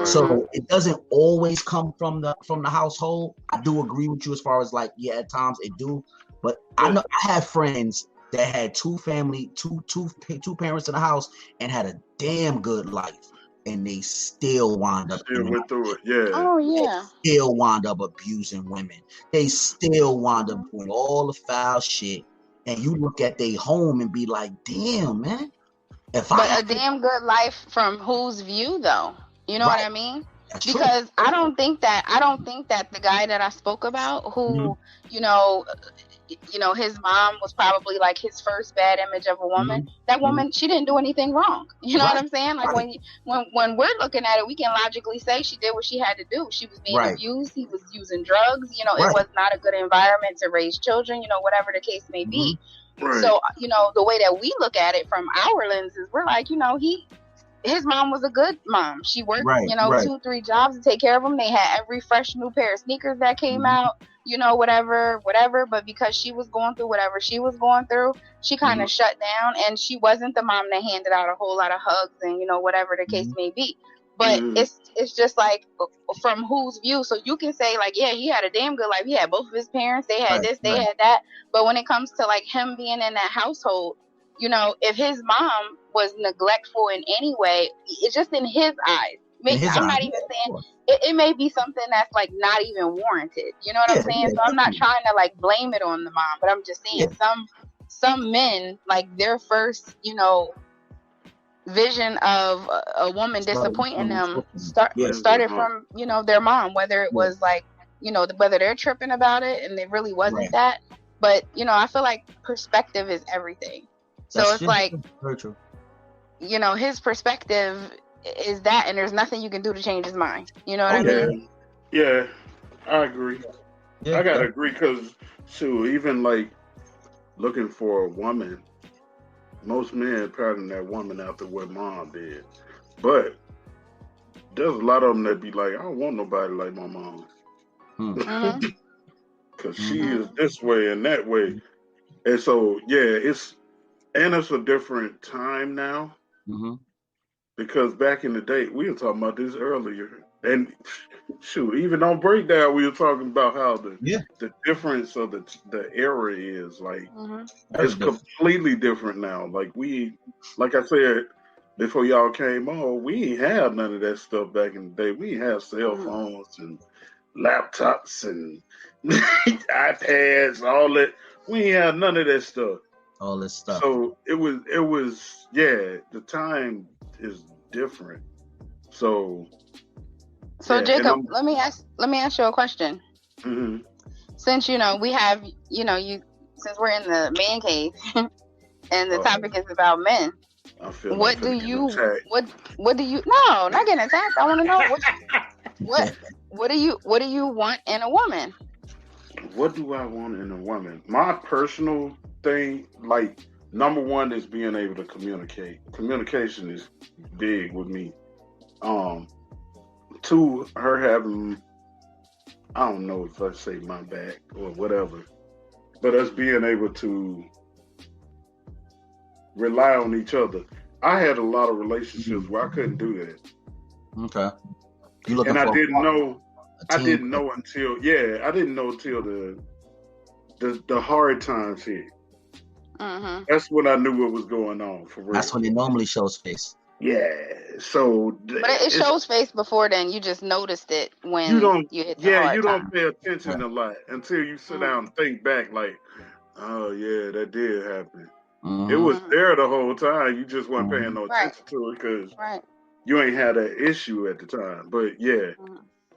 So it doesn't always come from the household. I do agree with you as far as like, at times it do. But I know I have friends that had two parents in the house and had a damn good life, and they still wound up went through it. Yeah. Oh yeah. They still wound up abusing women. They still wound up doing all the foul shit. And you look at their home and be like, damn, man. A damn good life from whose view though? You know what I mean? That's because true. I don't think that the guy that I spoke about, who his mom was probably like his first bad image of a woman. That woman, she didn't do anything wrong. You know what I'm saying? Like when we're looking at it, we can logically say she did what she had to do. She was being abused. He was using drugs. It was not a good environment to raise children. Whatever the case may be. So the way that we look at it from our lenses, we're like, his mom was a good mom. She worked, 2-3 jobs to take care of him. They had every fresh new pair of sneakers that came out, whatever. But because she was going through whatever she was going through, she kind of shut down, and she wasn't the mom that handed out a whole lot of hugs and, whatever the case may be. But it's just like from whose view. So you can say like, he had a damn good life. He had both of his parents. They had this, they had that. But when it comes to like him being in that household, if his mom was neglectful in any way, it's just in his eyes. I'm not even saying it may be something that's like not even warranted. You know what I'm saying? So I'm not trying to like blame it on the mom, but I'm just saying some men, like their first, vision of a woman disappointing them started from, their mom, whether it was like, whether they're tripping about it and it really wasn't that. But, I feel like perspective is everything. So it's like, his perspective is that, and there's nothing you can do to change his mind. You know what I mean? Yeah, I agree. I gotta agree because, even like looking for a woman, most men pattern that woman after what mom did. But there's a lot of them that be like, I don't want nobody like my mom. Because she is this way and that way. And so, it's a different time now. Because back in the day, we were talking about this earlier. And even on Breakdown, we were talking about how the difference of the era is. Like, it's completely different now. Like I said before y'all came on, we ain't have none of that stuff back in the day. We ain't have cell phones and laptops and iPads, all that. We ain't have none of that stuff. All this stuff. So it was the time is different. So Jacob, let me ask you a question. Since we have since we're in the man cave and the topic is about men, what do you no, not getting attacked. I want to know what do you want in a woman? What do I want in a woman? My personal thing, like, number one is being able to communicate. Communication is big with me. Two, her having, I don't know if I say my back or whatever, but us being able to rely on each other. I had a lot of relationships where I couldn't do that. Okay. And I didn't know until the hard times hit. That's when I knew what was going on for real. That's when it normally shows face. Yeah. So, but it shows face before then. You just noticed it when you hit the hard you time. don't pay attention a lot until you sit down and think back. Like, oh yeah, that did happen. It was there the whole time. You just weren't paying no attention to it because you ain't had that issue at the time. But yeah,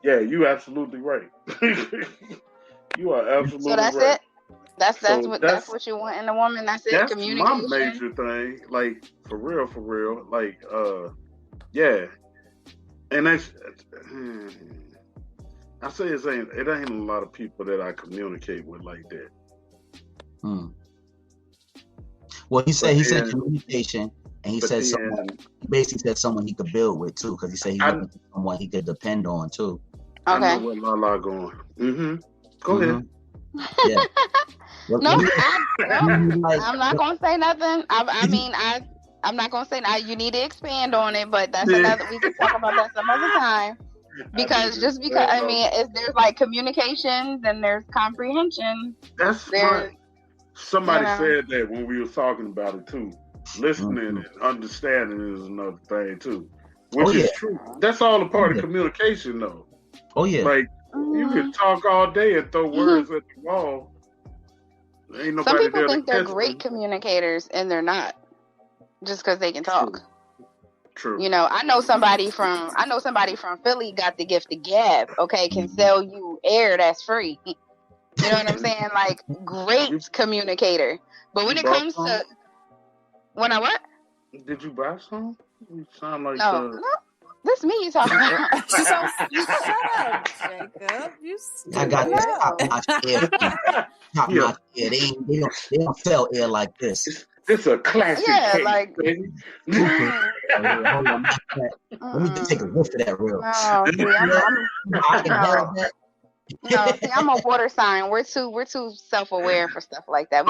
you absolutely right. You are absolutely right. So that's it. That's what you want in a woman. That's it. That's Communication. my major thing. Like for real. Like yeah. And that's I say it ain't a lot of people that I communicate with like that. Well, he said communication, and he said someone. He basically said someone he could build with too, because he said he's looking for someone he could depend on too. Okay. I know where Lala going. Go ahead. Yeah. No, I'm not gonna say nothing. I'm not gonna say that. You need to expand on it, but that's another. We can talk about that some other time. Because if there's like communication, then there's comprehension. That's smart. Somebody said that when we were talking about it too. Listening and understanding is another thing too, which is true. That's all a part of communication, though. Oh yeah. Like you can talk all day and throw words at the wall. Ain't nobody. Some people think they're great communicators, and they're not, just because they can talk. True. You know, I know somebody from Philly got the gift of gab. Okay, can sell you air that's free. You know what I'm saying? Like, great communicator. But when it comes to what? Did you buy some? You sound like no. This me you talking about. You shut up, Jacob. I got this top-notch air. Top-notch air. They don't sell air like this. It's a classic case, like baby. Hold on. Let me just take a whiff of that real. I'm a water sign. We're too self-aware for stuff like that.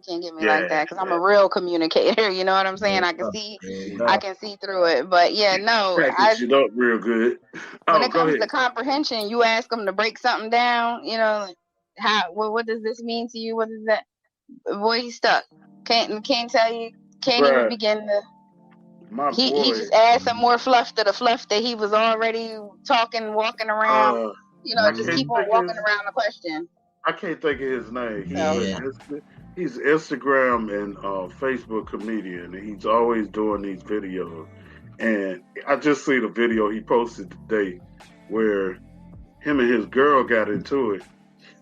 Can't get me like that because I'm a real communicator. You know what I'm saying? I can see through it. But it up real good. When it comes to comprehension, you ask them to break something down. You know, what does this mean to you? What is that? Boy, he's stuck. Can't tell you. Can't even begin to. He just adds some more fluff to the fluff that he was already walking around. Just keep on walking around the question. I can't think of his name. He's Instagram and Facebook comedian, and he's always doing these videos. And I just seen a video he posted today where him and his girl got into it,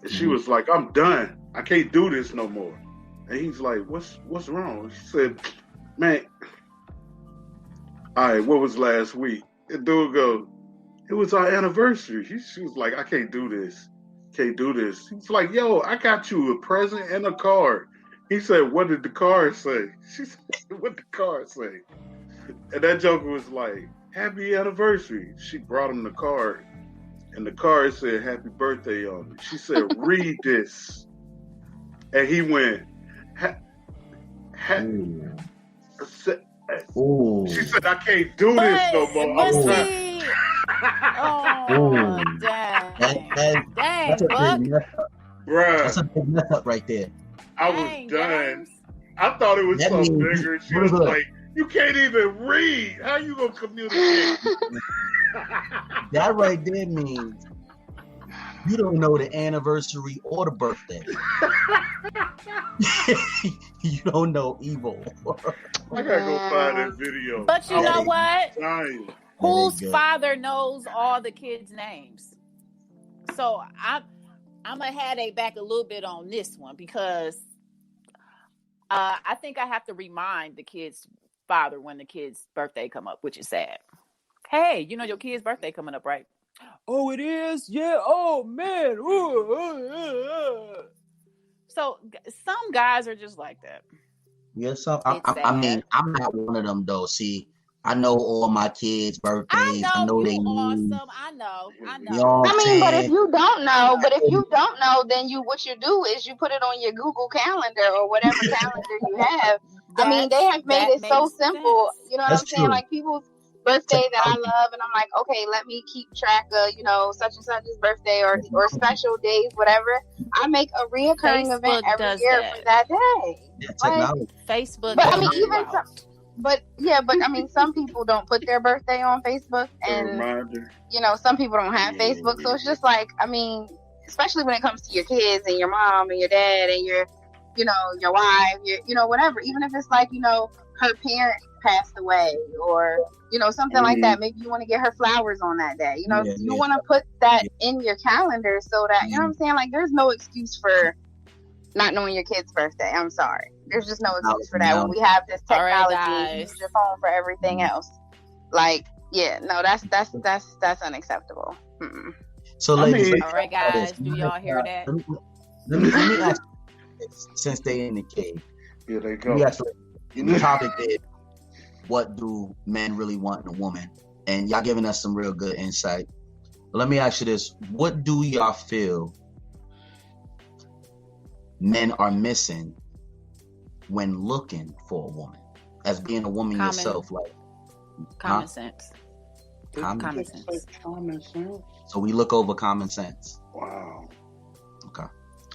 and she was like, "I'm done. I can't do this no more." And he's like, "What's wrong?" She said, "Man, all right, what was last week?" And dude goes, "It was our anniversary." She was like, "I can't do this. Can't do this." He's like, "Yo, I got you a present and a card." He said, "What did the card say?" She said, "What did the card say?" And that joker was like, "Happy anniversary." She brought him the card, and the card said, "Happy birthday" on it. She said, "Read this." And he went, She said, "I can't do this no more." Dang. That's a big mess up. Bruh. That's a big mess up right there. I was done. I thought it was something bigger. She was like, "You can't even read. How you gonna communicate?" That right there means you don't know the anniversary or the birthday. You don't know evil. I gotta go find that video. But you know what? Whose father knows all the kids' names? So I'm gonna have they back a little bit on this one because I think I have to remind the kid's father when the kid's birthday come up, which is sad. Hey, you know your kid's birthday coming up, right? Oh, it is? Yeah. Oh, man. So some guys are just like that. Yes, I mean, I'm not one of them though. See, I know all my kids' birthdays. I know they awesome. I know. But if you don't know, then what you do is you put it on your Google Calendar or whatever calendar you have. I mean, they have made it so simple. You know what I'm saying? Like birthday that I love, and I'm like, okay, let me keep track of, such and such's birthday or special days, whatever. I make a reoccurring event every year for that day. Yeah, Facebook, but I mean, even I mean, some people don't put their birthday on Facebook, and some people don't have Facebook, so it's just like, I mean, especially when it comes to your kids and your mom and your dad and your wife, whatever. Even if it's like, her parent passed away or, something like that. Maybe you want to get her flowers on that day. You want to put that in your calendar so that, you know what I'm saying? Like, there's no excuse for not knowing your kid's birthday. I'm sorry. There's just no excuse for that when we have this technology and use your phone for everything else. Like, that's unacceptable. Mm-mm. So, ladies, all right, guys, do y'all hear that? Let me ask you, since they in the cave. Here they go. The topic is, what do men really want in a woman? And y'all giving us some real good insight. But let me ask you this: what do y'all feel men are missing when looking for a woman? As being a woman yourself, like common sense. Common sense. So we look over common sense. Wow. Okay.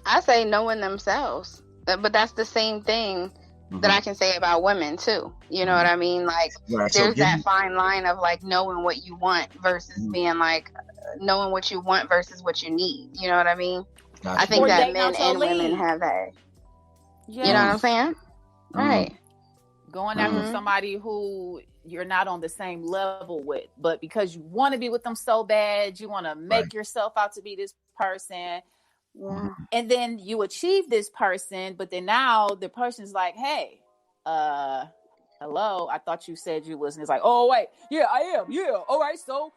I say knowing themselves, but that's the same thing that I can say about women too. You know what I mean? Like, there's that fine line of like knowing what you want versus being like knowing what you want versus what you need. You know what I mean? Gotcha. I think that men and women have that. Yeah. You know what I'm saying? Right. Going after somebody who you're not on the same level with, but because you want to be with them so bad, you want to make yourself out to be this person. And then you achieve this person, but then now the person's like, hey, hello, I thought you said you was, and it's like, oh wait, yeah, I am, yeah, all right, so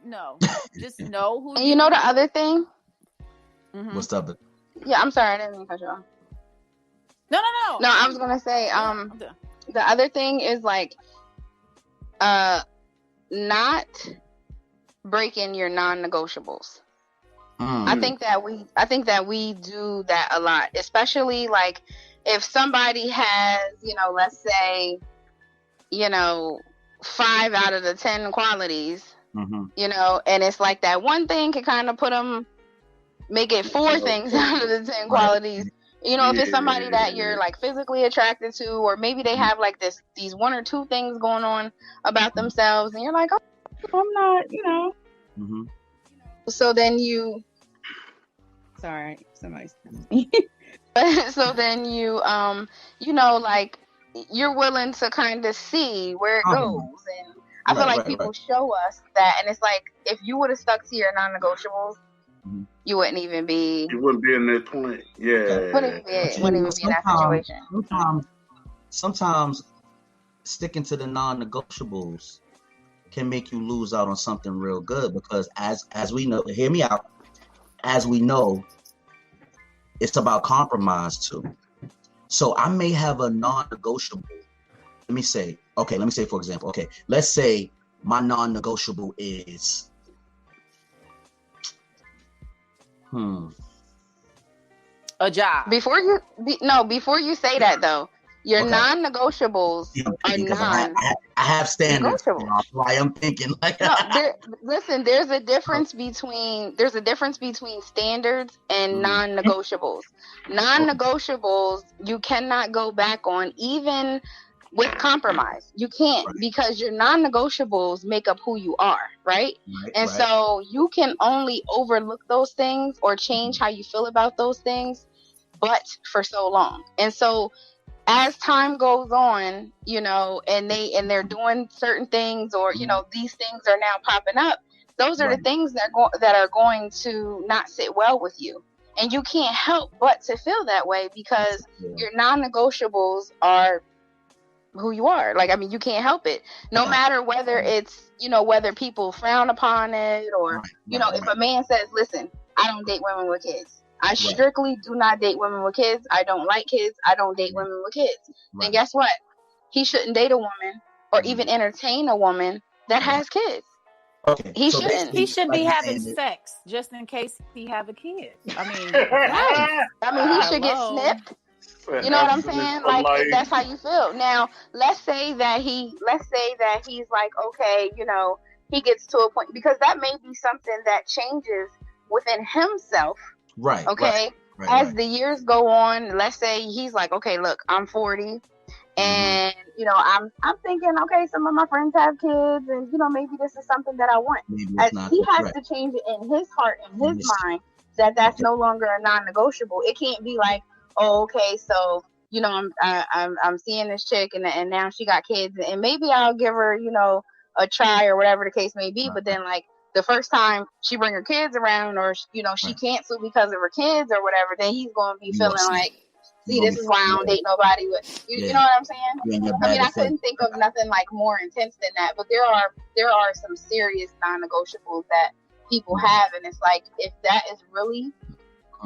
no, just know who. And you know the other thing? What's up? Yeah, I'm sorry, I didn't mean to cut you off. No, I was gonna say, the other thing is like, not breaking your non-negotiables. I think that we do that a lot, especially like if somebody has, let's say, 5 out of the 10 qualities, and it's like that one thing can kind of make it 4 things out of the 10 qualities. If it's somebody that you're like physically attracted to, or maybe they have like these 1 or 2 things going on about themselves, and you're like, oh, I'm not, So then sorry, somebody's so then you like you're willing to kind of see where it goes, and I feel like people show us that, and it's like if you would have stuck to your non-negotiables, you wouldn't even be. You wouldn't be in that point. Yeah. Wouldn't even be in that situation. Sometimes sticking to the non-negotiables can make you lose out on something real good, because as we know, hear me out. As we know, it's about compromise too. So I may have a non-negotiable. Let me say, for example, let's say my non-negotiable is a job. Before you say that though, your non-negotiables are non. I have standards. That's why I'm thinking like. Listen, there's a difference between standards and non-negotiables. Non-negotiables you cannot go back on, even with compromise. You can't, because your non-negotiables make up who you are, right? So you can only overlook those things or change how you feel about those things, but for so long. And so as time goes on, and they're doing certain things, or these things are now popping up. Those are the things that are going to not sit well with you, and you can't help but to feel that way because your non-negotiables are who you are. Like, I mean, you can't help it. No matter whether it's whether people frown upon it, or if a man says, "Listen, I don't date women with kids. I strictly do not date women with kids. I don't like kids. I don't date women with kids." Then guess what? He shouldn't date a woman or even entertain a woman that has kids. He shouldn't. He shouldn't be having sex just in case he have a kid. I mean, he should get snipped. You know what I'm saying? Like that's how you feel. Now, let's say that he's like, okay, you know, he gets to a point, because that may be something that changes within himself. Right. Okay. Right. As the years go on, let's say he's like, okay, look, I'm 40. And you know, I'm thinking, okay, some of my friends have kids, and you know, maybe this is something that I want. He has to change it in his heart and his mind that's no longer a non-negotiable. It can't be like, oh, okay, so you know, I'm seeing this chick, and now she got kids, and maybe I'll give her, you know, a try or whatever the case may be. But then, like, the first time she bring her kids around, or you know, she canceled because of her kids or whatever, then he's going to be feeling like, see, this is why I don't date nobody with you know what I'm saying? I mean, I couldn't think of nothing like more intense than that, but there are some serious non-negotiables that people have, and it's like, if that is really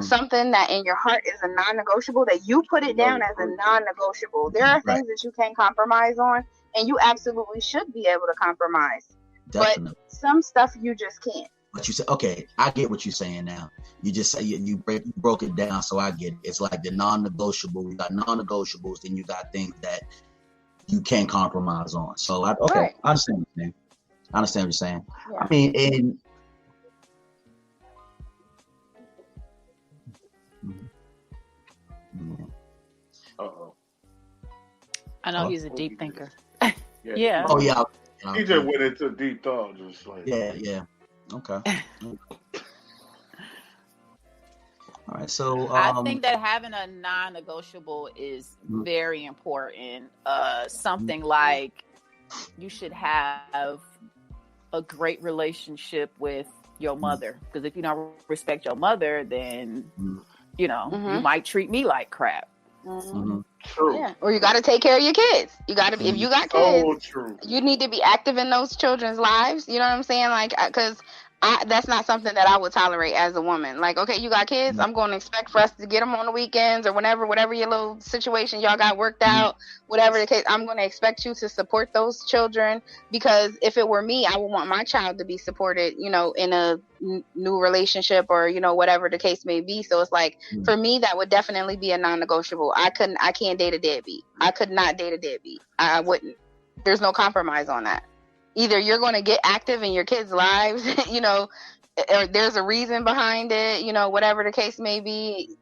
something that in your heart is a non-negotiable, that you put it down as a non-negotiable. There are things that you can't compromise on, and you absolutely should be able to compromise. Definitely. But some stuff you just can't. But you say, okay, I get what you're saying now. You just say you broke it down, so I get it. It's like the non-negotiable. You got non-negotiables, then you got things that you can't compromise on. So I understand what you're saying. I understand what you're saying. Yeah. I mean, and I know he's a deep thinker. Yeah. Oh yeah. He just went into deep thought, just like yeah. Okay. All right. So I think that having a non-negotiable is very important. Something like you should have a great relationship with your mother, because if you don't respect your mother, then you know you might treat me like crap. True. Yeah. Or you got to take care of your kids. You got to, if you got kids, you need to be active in those children's lives. You know what I'm saying? Like, because that's not something that I would tolerate as a woman. Like, okay, you got kids, I'm going to expect for us to get them on the weekends or whatever your little situation y'all got worked out, whatever the case, I'm going to expect you to support those children, because if it were me, I would want my child to be supported, you know, in a new relationship or, you know, whatever the case may be. So it's like, for me, that would definitely be a non-negotiable. I can't date a deadbeat. I could not date a deadbeat. I wouldn't. There's no compromise on that. Either you're going to get active in your kids' lives, you know, or there's a reason behind it, you know, whatever the case may be,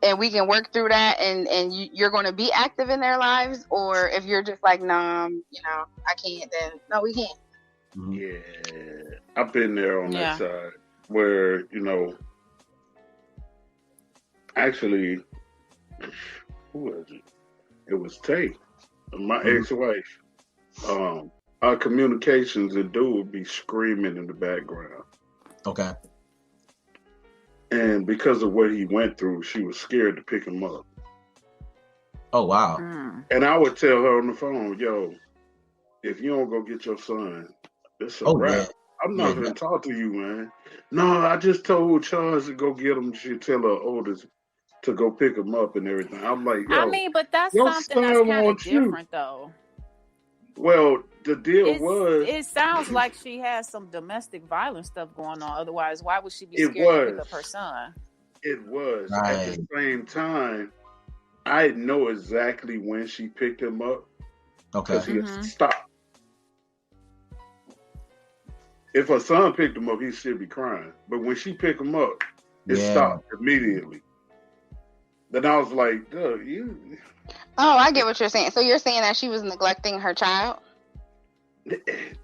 and we can work through that, and you're going to be active in their lives. Or if you're just like, nah, you know, I can't, then no, we can't. Yeah, I've been there on that side where, you know, actually, who was it? It was Tay, my ex-wife. Our communications, the dude would be screaming in the background. Okay. And because of what he went through, she was scared to pick him up. Oh, wow. And I would tell her on the phone, yo, if you don't go get your son, it's a wrap. Yeah. I'm not going to talk to you, man. No, I just told Charles to go get him. She tell her oldest to go pick him up and everything. I'm like, yo, I mean, but that's something that's kind of different, though. Well, the deal was... It sounds like she has some domestic violence stuff going on. Otherwise, why would she be scared to pick up her son? It was. Right. At the same time, I know exactly when she picked him up. Okay. Because he had stopped. If her son picked him up, he should be crying. But when she picked him up, it stopped immediately. Then I was like, duh, you... Oh, I get what you're saying. So you're saying that she was neglecting her child?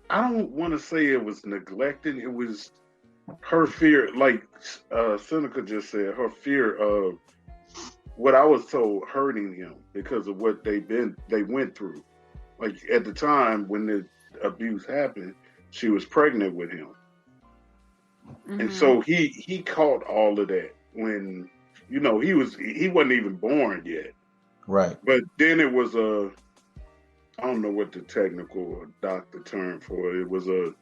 I don't want to say it was neglecting. It was her fear, like Seneca just said, her fear of what I was told hurting him because of what they went through. Like at the time when the abuse happened, she was pregnant with him. And so he caught all of that when, you know, he wasn't even born yet. Right. But then it was I don't know what the technical doctor term for it. It was a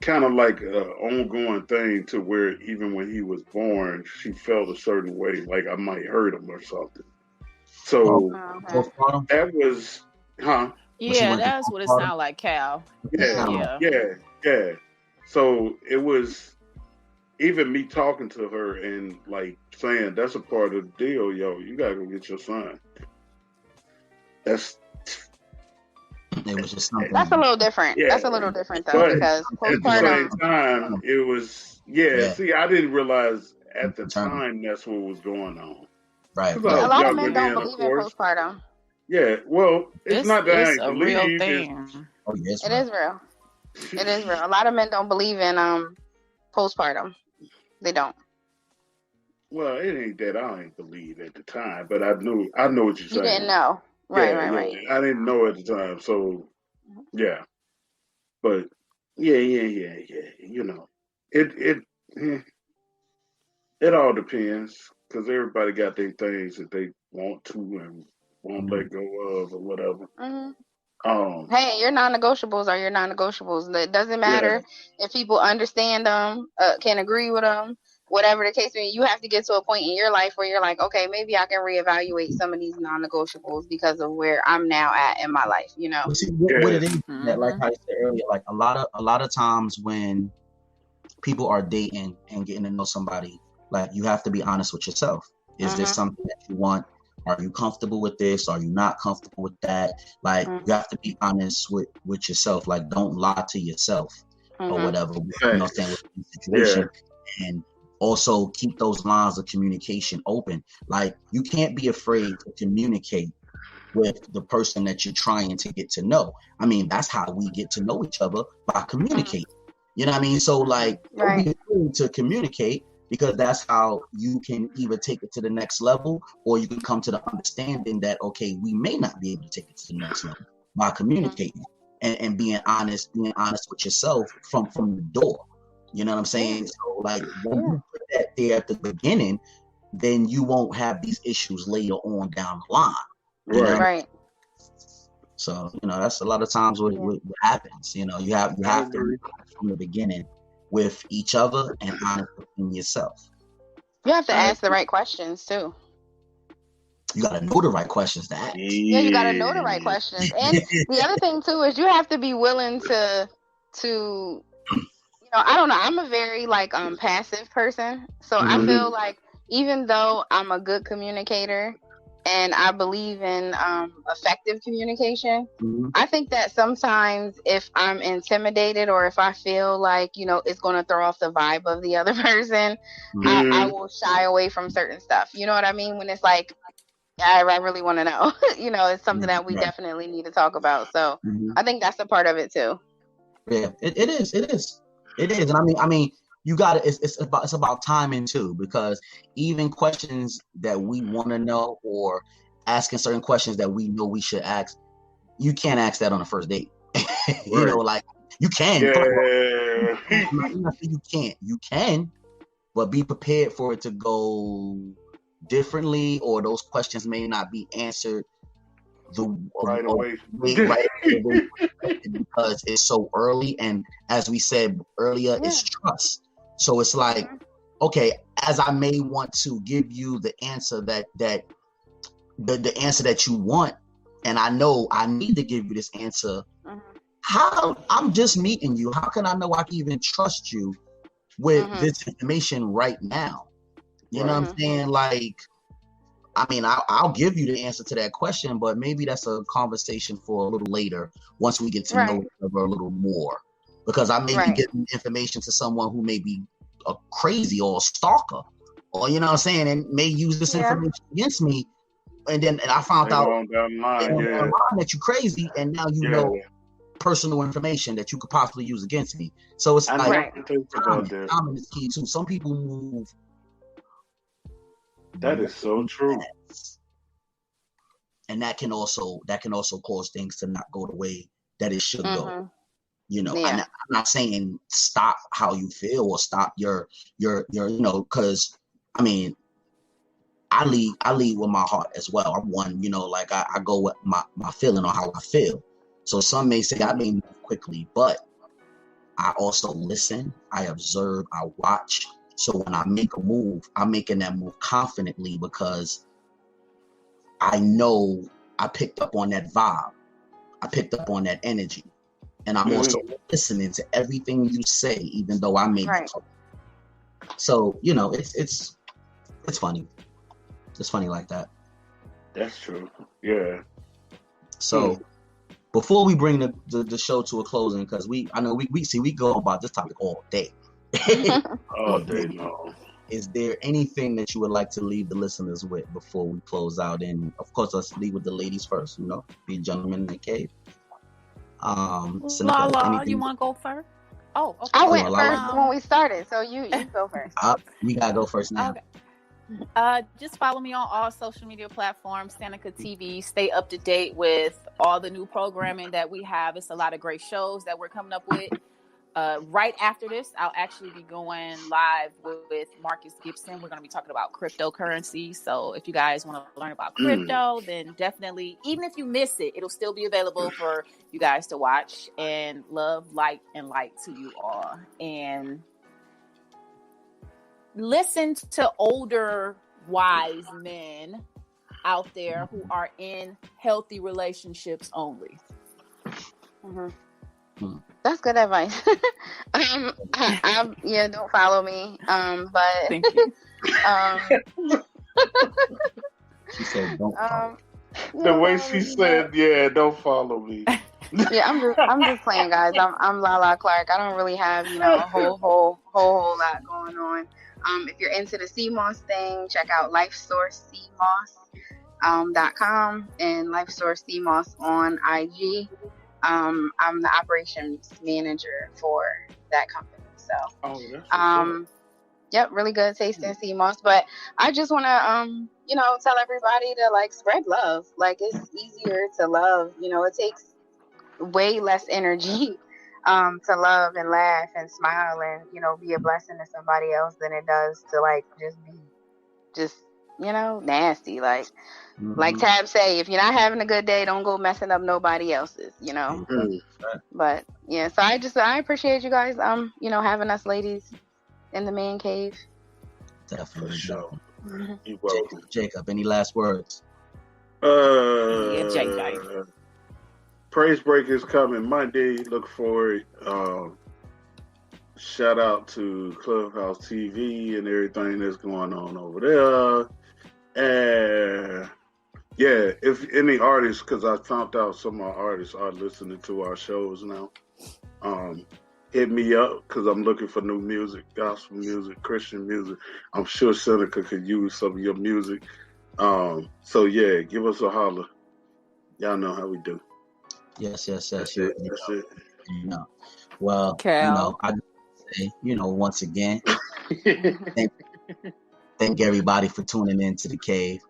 kind of like an ongoing thing to where even when he was born, she felt a certain way, like I might hurt him or something. So that was, Yeah, that's what it sounded like, Cal. Yeah. So it even me talking to her and like saying that's a part of the deal, yo, you gotta go get your son. It was just something. That's a little different. Yeah. That's a little different though, because at the same time, it was See, I didn't realize at the time that's what was going on. Right. A lot of men don't believe in postpartum. Yeah, well, it's not that it's a real thing. Yes, it is real. It is real. A lot of men don't believe in postpartum. They don't. Well, it ain't that I ain't believe at the time, but I know what you're saying. You didn't know. Right. I didn't know at the time, so yeah. But yeah. You know, it all depends because everybody got their things that they want to and won't let go of or whatever. Hey, your non-negotiables are your non-negotiables. It doesn't matter if people understand them, can agree with them, whatever the case may be. You have to get to a point in your life where you're like, okay, maybe I can reevaluate some of these non-negotiables because of where I'm now at in my life. You know. See, what it is, like I said earlier, like a lot of times when people are dating and getting to know somebody, like you have to be honest with yourself. Is this something that you want? Are you comfortable with this? Are you not comfortable with that? Like you have to be honest with yourself. Like don't lie to yourself or whatever. You know, saying with the situation, and also keep those lines of communication open. Like you can't be afraid to communicate with the person that you're trying to get to know. I mean, that's how we get to know each other, by communicating. You know what I mean? So like, don't be afraid to communicate. Because that's how you can either take it to the next level, or you can come to the understanding that, okay, we may not be able to take it to the next level by communicating and being honest with yourself from the door. You know what I'm saying? So like when you put that there at the beginning, then you won't have these issues later on down the line. Right. So, you know, that's a lot of times what happens. You know, you have to be honest from the beginning with each other and honest within yourself. You have to ask the right questions too. You got to know the right questions to ask. Yeah, you got to know the right questions. And the other thing too is you have to be willing to you know, I don't know, I'm a very like passive person. So I feel like even though I'm a good communicator and I believe in effective communication, I think that sometimes if I'm intimidated or if I feel like, you know, it's going to throw off the vibe of the other person, I will shy away from certain stuff. You know what I mean? When it's like, I really want to know. You know, it's something that we definitely need to talk about. So I think that's a part of it too. Yeah, it is. And I mean, you got to. It's about timing too, because even questions that we want to know or asking certain questions that we know we should ask, you can't ask that on the first date. You know, like you can. You can't. You can, but be prepared for it to go differently, or those questions may not be answered right away. Because it's so early, and as we said earlier, it's trust. So it's like, okay, as I may want to give you the answer that the answer that you want, and I know I need to give you this answer. How I'm just meeting you. How can I know I can even trust you with this information right now? You know what I'm saying? Like, I mean, I'll give you the answer to that question, but maybe that's a conversation for a little later once we get to know each other a little more. Because I may be getting information to someone who may be a crazy or a stalker, or you know what I'm saying, and may use this information against me. And I found out down the line that you're crazy, and now you know personal information that you could possibly use against me. So it's like timing is key too. Some people move. That is so true. And that can also cause things to not go the way that it should go. You know, I'm not saying stop how you feel or stop your you know, because I mean, I lead with my heart as well. I'm one, you know, like I go with my feeling on how I feel. So some may say I may move quickly, but I also listen, I observe, I watch. So when I make a move, I'm making that move confidently because I know I picked up on that vibe. I picked up on that energy. And I'm also listening to everything you say, even though I may be talking. So it's funny. It's funny like that. That's true. Yeah. So before we bring the show to a closing, because I know we go about this topic all day. All day long. Is there anything that you would like to leave the listeners with before we close out? And of course, let's leave with the ladies first. Be a gentleman in the cave. Lala, you want to go first? Oh, okay. I went first when we started, so you go first. We gotta go first now. Okay. Just follow me on all social media platforms, Seneca TV. Stay up to date with all the new programming that we have. It's a lot of great shows that we're coming up with. Right after this, I'll actually be going live with Marcus Gibson. We're going to be talking about cryptocurrency. So if you guys want to learn about crypto, then definitely, even if you miss it, it'll still be available for you guys to watch. And love, light, and light to you all. And listen to older, wise men out there who are in healthy relationships only. That's good advice. Don't follow me. But thank you. She said, "Don't." The way she said, don't follow me. Yeah, I'm just playing, guys. I'm Lala Clark. I don't really have a whole lot going on. If you're into the CMOS thing, check out LifeSourceCMOS.com and LifeSourceCMOS on IG. I'm the operations manager for that company. So, yep, really good taste in CMOS. But I just want to, tell everybody to spread love. It's easier to love. It takes way less energy to love and laugh and smile and be a blessing to somebody else than it does to just nasty. Like Tab say, if you're not having a good day, don't go messing up nobody else's, But yeah, so I appreciate you guys, having us ladies in the man cave. Definitely. Sure. You're welcome. Jacob, any last words? Praise Break is coming Monday. Look forward. Shout out to Clubhouse TV and everything that's going on over there. And if any artists, because I found out some of our artists are listening to our shows now, hit me up because I'm looking for new music, gospel music, Christian music. I'm sure Seneca could use some of your music. So give us a holler. Y'all know how we do. Yes. That's it. Well, I say, once again, thank everybody for tuning in to the cave.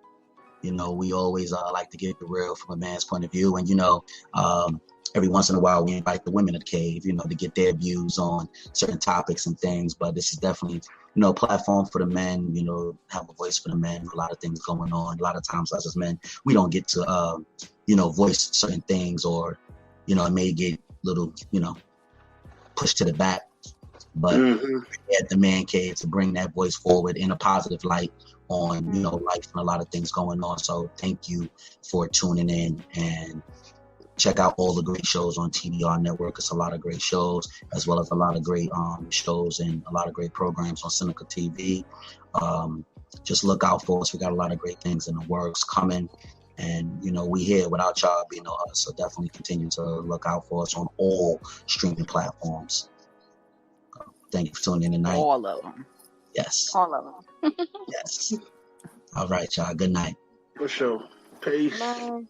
We always like to get the real from a man's point of view. And, every once in a while we invite the women of the cave, to get their views on certain topics and things. But this is definitely, a platform for the men, have a voice for the men. A lot of things going on. A lot of times us as men, we don't get to, voice certain things, or, it may get a little, pushed to the back. But at the man cave to bring that voice forward in a positive light on, life and a lot of things going on. So thank you for tuning in, and check out all the great shows on TDR Network. It's a lot of great shows, as well as a lot of great shows and a lot of great programs on Seneca TV. Just look out for us. We got a lot of great things in the works coming. And, we here without y'all being us. So definitely continue to look out for us on all streaming platforms. Thank you for tuning in tonight. All of them. Yes. All of them. Yes. All right, y'all. Good night. For sure. Peace. Bye.